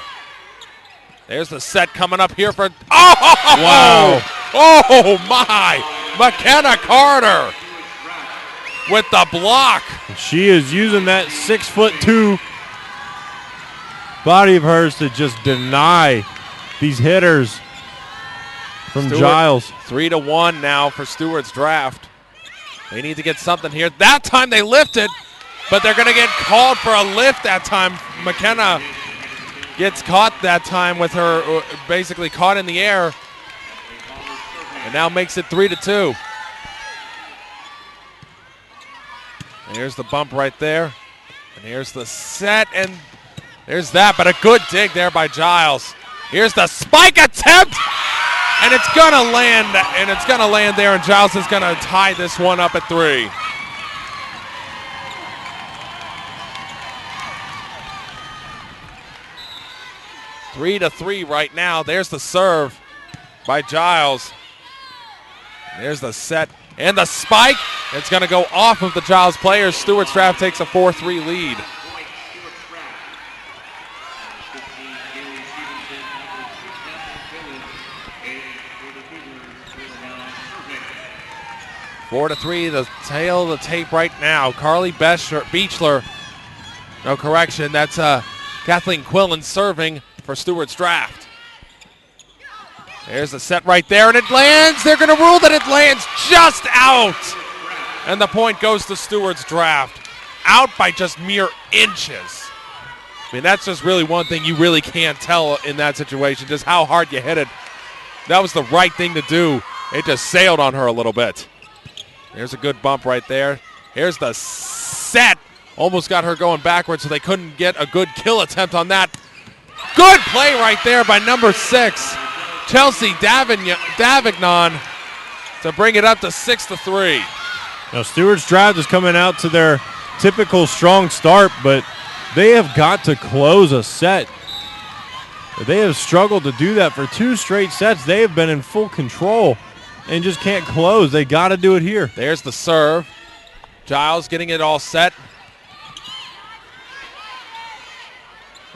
There's the set coming up here for... Oh! Wow. Oh, my! McKenna Carter with the block. She is using that 6'2" body of hers to just deny these hitters from Stuart, Giles. 3-1 now for Stuart's draft. They need to get something here. That time they lifted, but they're going to get called for a lift that time. McKenna gets caught that time with her basically caught in the air, and now makes it 3-2. And here's the bump right there, and here's the set, and there's that, but a good dig there by Giles. Here's the spike attempt, and it's gonna land, there, and Giles is gonna tie this one up at 3. Three to 3 right now. There's the serve by Giles. There's the set and the spike. It's going to go off of the Giles players. Stuart's draft takes a 4-3 lead. Four to 3, the tail of the tape right now. Carly Beechler. No correction. That's Kathleen Quillen serving for Stuart's draft. There's the set right there, and it lands. They're going to rule that it lands just out. And the point goes to Stuart's draft. Out by just mere inches. I mean, that's just really one thing you really can't tell in that situation, just how hard you hit it. That was the right thing to do. It just sailed on her a little bit. There's a good bump right there. Here's the set. Almost got her going backwards, so they couldn't get a good kill attempt on that. Good play right there by number 6, Chelsea Davignon, to bring it up to 6-3. Now, Stuart's draft is coming out to their typical strong start, but they have got to close a set. They have struggled to do that for 2 straight sets. They have been in full control and just can't close. They got to do it here. There's the serve. Giles getting it all set.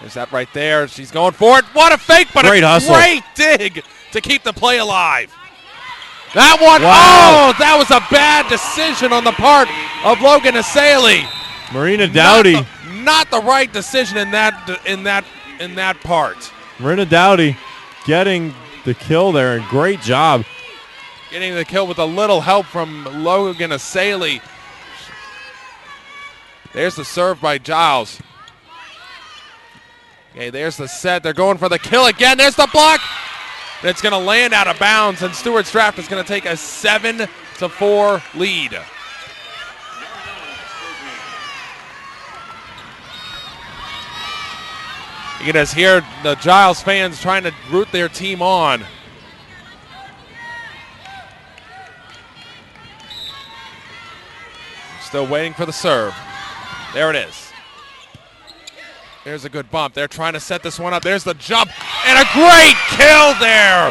There's that right there. She's going for it. What a fake, but great a hustle. Great dig to keep the play alive. That one, wow. Oh, that was a bad decision on the part of Logan Asali. Marina Dowdy. Not the right decision in that part. Marina Dowdy getting the kill there, and great job. Getting the kill with a little help from Logan Asali. There's the serve by Giles. Okay, there's the set. They're going for the kill again. There's the block. It's going to land out of bounds, and Stuart's draft is going to take a 7-4 lead. You can just hear the Giles fans trying to root their team on. Still waiting for the serve. There it is. There's a good bump. They're trying to set this one up. There's the jump, and a great kill there.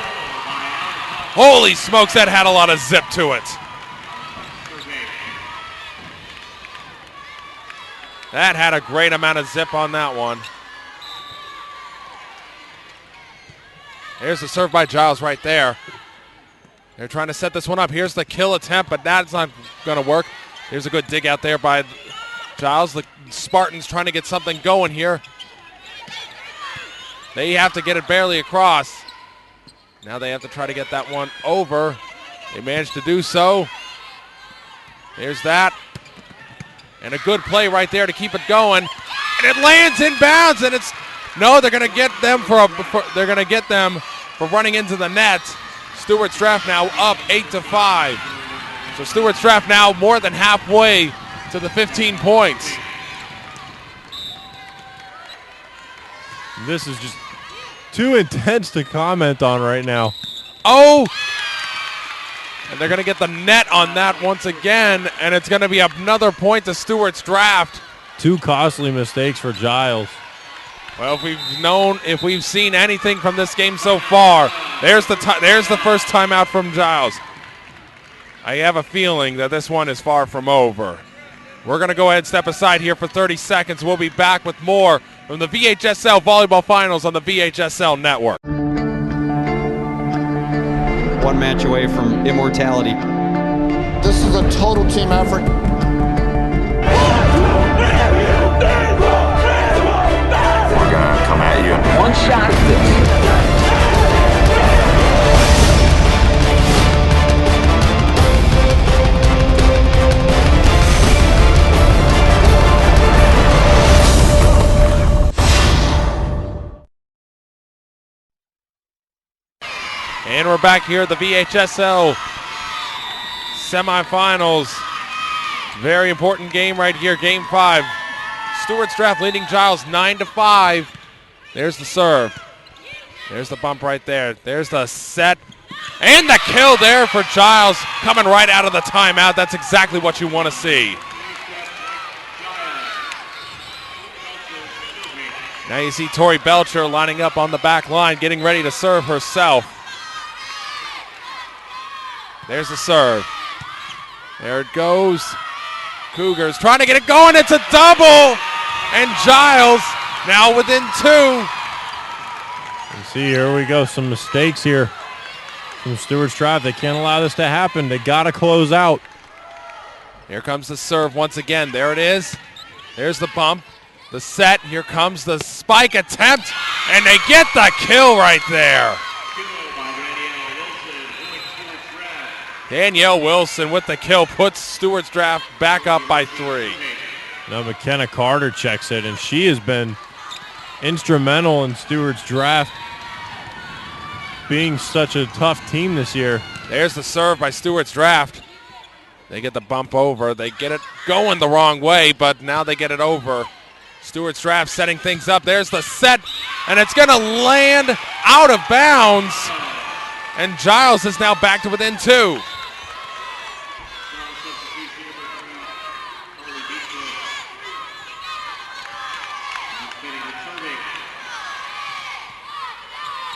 Holy smokes, that had a lot of zip to it. That had a great amount of zip on that one. Here's the serve by Giles right there. They're trying to set this one up. Here's the kill attempt, but that's not going to work. Here's a good dig out there by Giles. The Spartans trying to get something going here. They have to get it barely across. Now they have to try to get that one over. They managed to do so. There's that. And a good play right there to keep it going. And it lands in bounds, and it's no, they're going to get them for running into the net. Stuart's draft now up 8-5. So Stuarts Draft now more than halfway to the 15 points. This is just too intense to comment on right now. Oh! And they're going to get the net on that once again, and it's going to be another point to Stuarts Draft. 2 costly mistakes for Giles. Well, if we've seen anything from this game so far, there's the first timeout from Giles. I have a feeling that this one is far from over. We're going to go ahead and step aside here for 30 seconds. We'll be back with more from the VHSL Volleyball Finals on the VHSL Network. One match away from immortality. This is a total team effort. We're gonna come at you in one shot. And we're back here at the VHSL semifinals. Very important game right here, game 5. Stuarts Draft leading Giles 9-5. There's the serve. There's the bump right there. There's the set. And the kill there for Giles coming right out of the timeout. That's exactly what you want to see. Now you see Tori Belcher lining up on the back line, getting ready to serve herself. There's the serve. There it goes. Cougars trying to get it going. It's a double. And Giles now within 2. You see, here we go. Some mistakes here from Stuarts Draft. They can't allow this to happen. They got to close out. Here comes the serve once again. There it is. There's the bump. The set. Here comes the spike attempt. And they get the kill right there. Danielle Wilson with the kill puts Stuarts Draft back up by 3. Now McKenna Carter checks it, and she has been instrumental in Stuarts Draft being such a tough team this year. There's the serve by Stuarts Draft. They get the bump over. They get it going the wrong way, but now they get it over. Stuarts Draft setting things up. There's the set, and it's going to land out of bounds. And Giles is now back to within 2.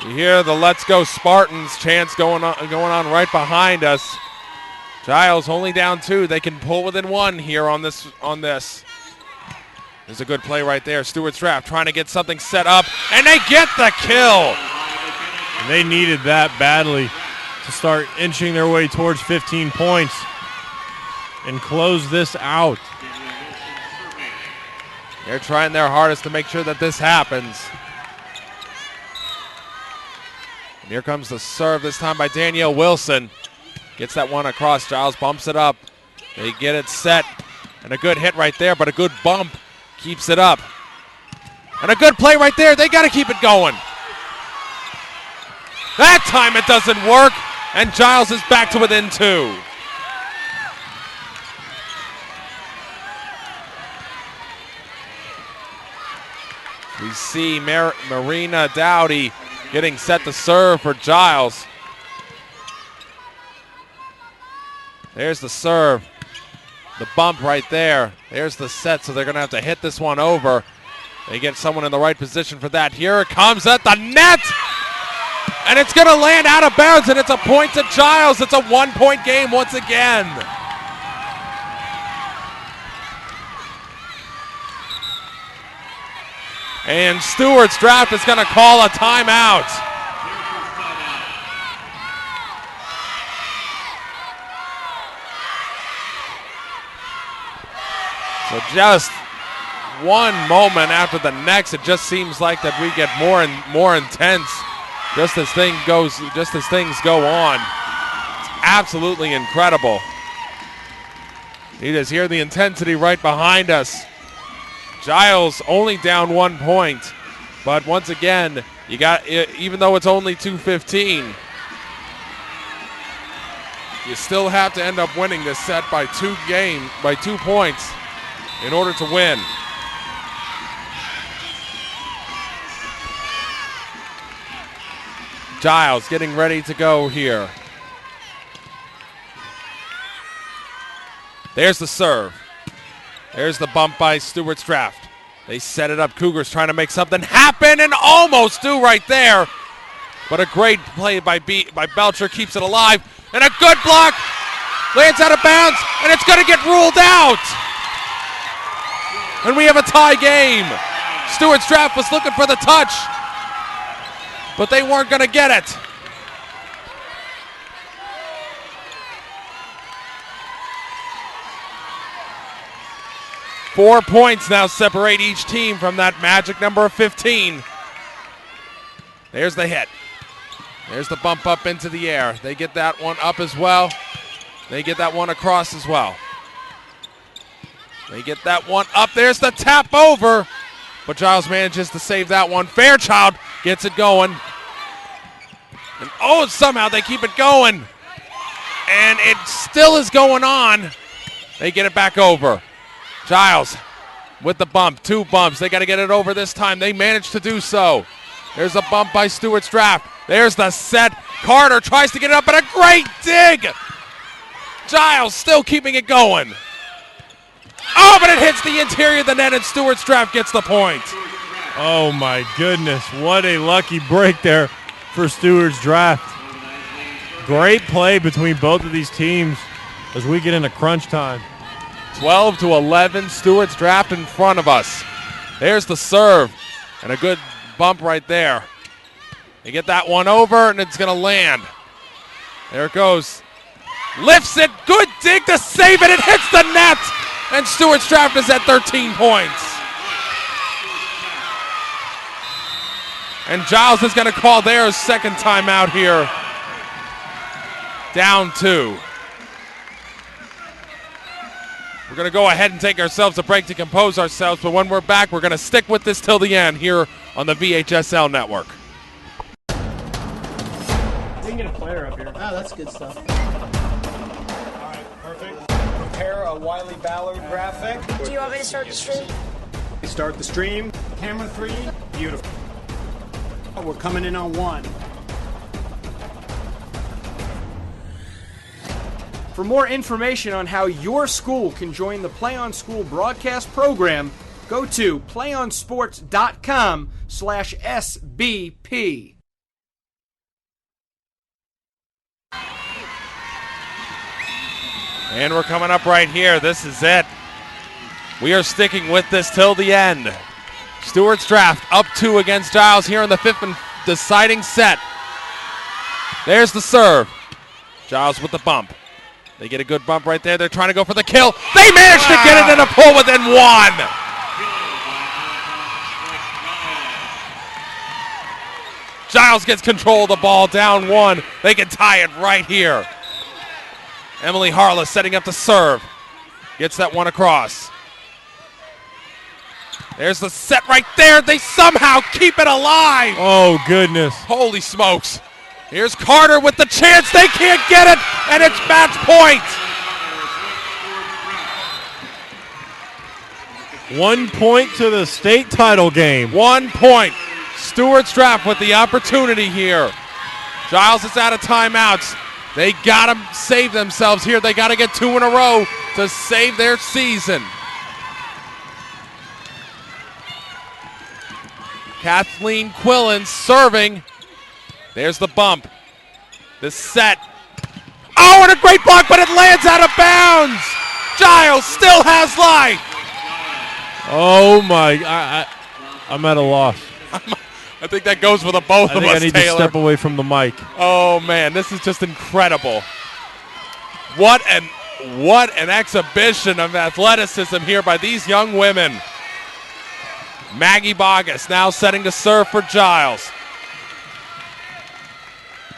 You hear the "Let's Go Spartans" chants going on right behind us. Giles only down 2. They can pull within 1 here on this. There's a good play right there. Stuarts Draft trying to get something set up, and they get the kill. And they needed that badly to start inching their way towards 15 points and close this out. They're trying their hardest to make sure that this happens. And here comes the serve, this time by Danielle Wilson. Gets that one across. Giles bumps it up. They get it set. And a good hit right there, but a good bump keeps it up. And a good play right there. They got to keep it going. That time it doesn't work, and Giles is back to within 2. We see Marina Dowdy getting set to serve for Giles. There's the serve. The bump right there. There's the set, so they're going to have to hit this one over. They get someone in the right position for that. Here it comes at the net. And it's going to land out of bounds, and it's a point to Giles. It's a 1-point game once again. And Stuarts Draft is going to call a timeout. So just one moment after the next, it just seems like that we get more and more intense just as things go on. It's absolutely incredible. You just hear the intensity right behind us. Giles only down 1 point, but once again, even though it's only 2:15, you still have to end up winning this set by 2 points in order to win. Giles getting ready to go here. There's the serve. There's the bump by Stuarts draft. They set it up. Cougars trying to make something happen and almost do right there. But a great play by Belcher keeps it alive. And a good block. Lands out of bounds. And it's going to get ruled out. And we have a tie game. Stuarts draft was looking for the touch, but they weren't going to get it. Four points now separate each team from that magic number of 15. There's the hit. There's the bump up into the air. They get that one up as well. They get that one across as well. They get that one up. There's the tap over. But Giles manages to save that one. Fairchild gets it going. And oh, somehow they keep it going. And it still is going on. They get it back over. Giles with the bump. 2 bumps. They got to get it over this time. They managed to do so. There's a bump by Stuarts draft. There's the set. Carter tries to get it up, and a great dig. Giles still keeping it going. Oh, but it hits the interior of the net, and Stuarts draft gets the point. Oh, my goodness. What a lucky break there for Stuarts draft. Great play between both of these teams as we get into crunch time. 12-11, Stuarts draft in front of us. There's the serve, and a good bump right there. They get that one over, and it's going to land. There it goes. Lifts it. Good dig to save it. It hits the net. And Stuarts draft is at 13 points. And Giles is going to call their second timeout here. Down 2. We're going to go ahead and take ourselves a break to compose ourselves, but when we're back, we're going to stick with this till the end here on the VHSL network. We can get a player up here. Oh, that's good stuff. All right, perfect. Prepare a Wiley Ballard graphic. Do you want me to start the stream? Start the stream. Camera 3. Beautiful. We're coming in on 1. For more information on how your school can join the Play on School broadcast program, go to playonsports.com/SBP. And we're coming up right here. This is it. We are sticking with this till the end. Stuarts draft up 2 against Giles here in the 5th and deciding set. There's the serve. Giles with the bump. They get a good bump right there. They're trying to go for the kill. They managed to get it in a pull within 1. Giles gets control of the ball, down 1. They can tie it right here. Emily Harless setting up the serve. Gets that one across. There's the set right there. They somehow keep it alive. Oh, goodness. Holy smokes. Here's Carter with the chance. They can't get it, and it's match point. 1 point to the state title game. 1 point. Stuarts draft with the opportunity here. Giles is out of timeouts. They got to save themselves here. They got to get 2 in a row to save their season. Kathleen Quillen serving. There's the bump. The set. Oh, and a great block, but it lands out of bounds. Giles still has life. Oh, my. I'm at a loss. I think that goes for the both of us, Taylor. I need to step away from the mic. Oh, man, this is just incredible. What an exhibition of athleticism here by these young women. Maggie Bogus now setting to serve for Giles.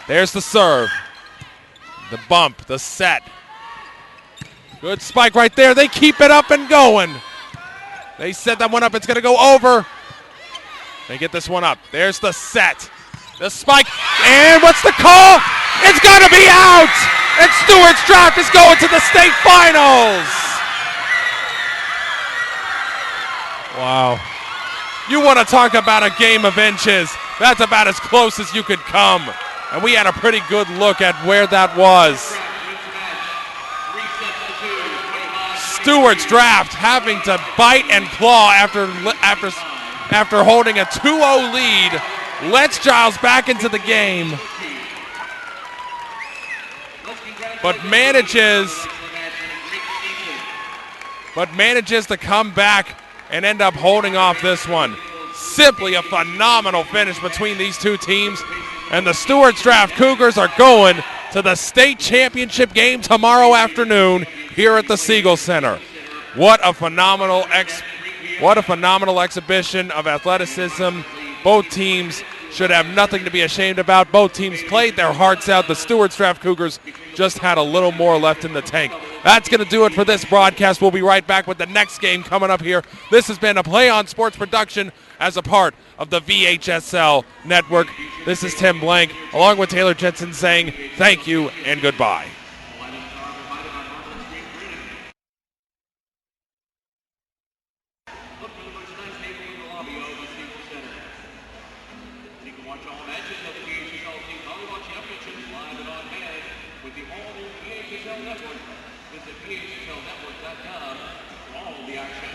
There's the serve. The bump, the set. Good spike right there. They keep it up and going. They set that one up. It's going to go over. They get this one up. There's the set. The spike. And what's the call? It's going to be out. And Stuarts draft is going to the state finals. Wow. You want to talk about a game of inches. That's about as close as you could come. And we had a pretty good look at where that was. Stuarts draft having to bite and claw after holding a 2-0 lead. Lets Giles back into the game. But manages to come back and end up holding off this one. Simply a phenomenal finish between these two teams. And the Stuarts draft Cougars are going to the state championship game tomorrow afternoon here at the Siegel Center. What a phenomenal exhibition of athleticism. Both teams should have nothing to be ashamed about. Both teams played their hearts out. The Stuarts draft Cougars just had a little more left in the tank. That's going to do it for this broadcast. We'll be right back with the next game coming up here. This has been a Play On Sports production as a part of the VHSL network. This is Tim Blank, along with Taylor Jensen, saying thank you and goodbye. Visit VHSLnetwork.com for all of the action.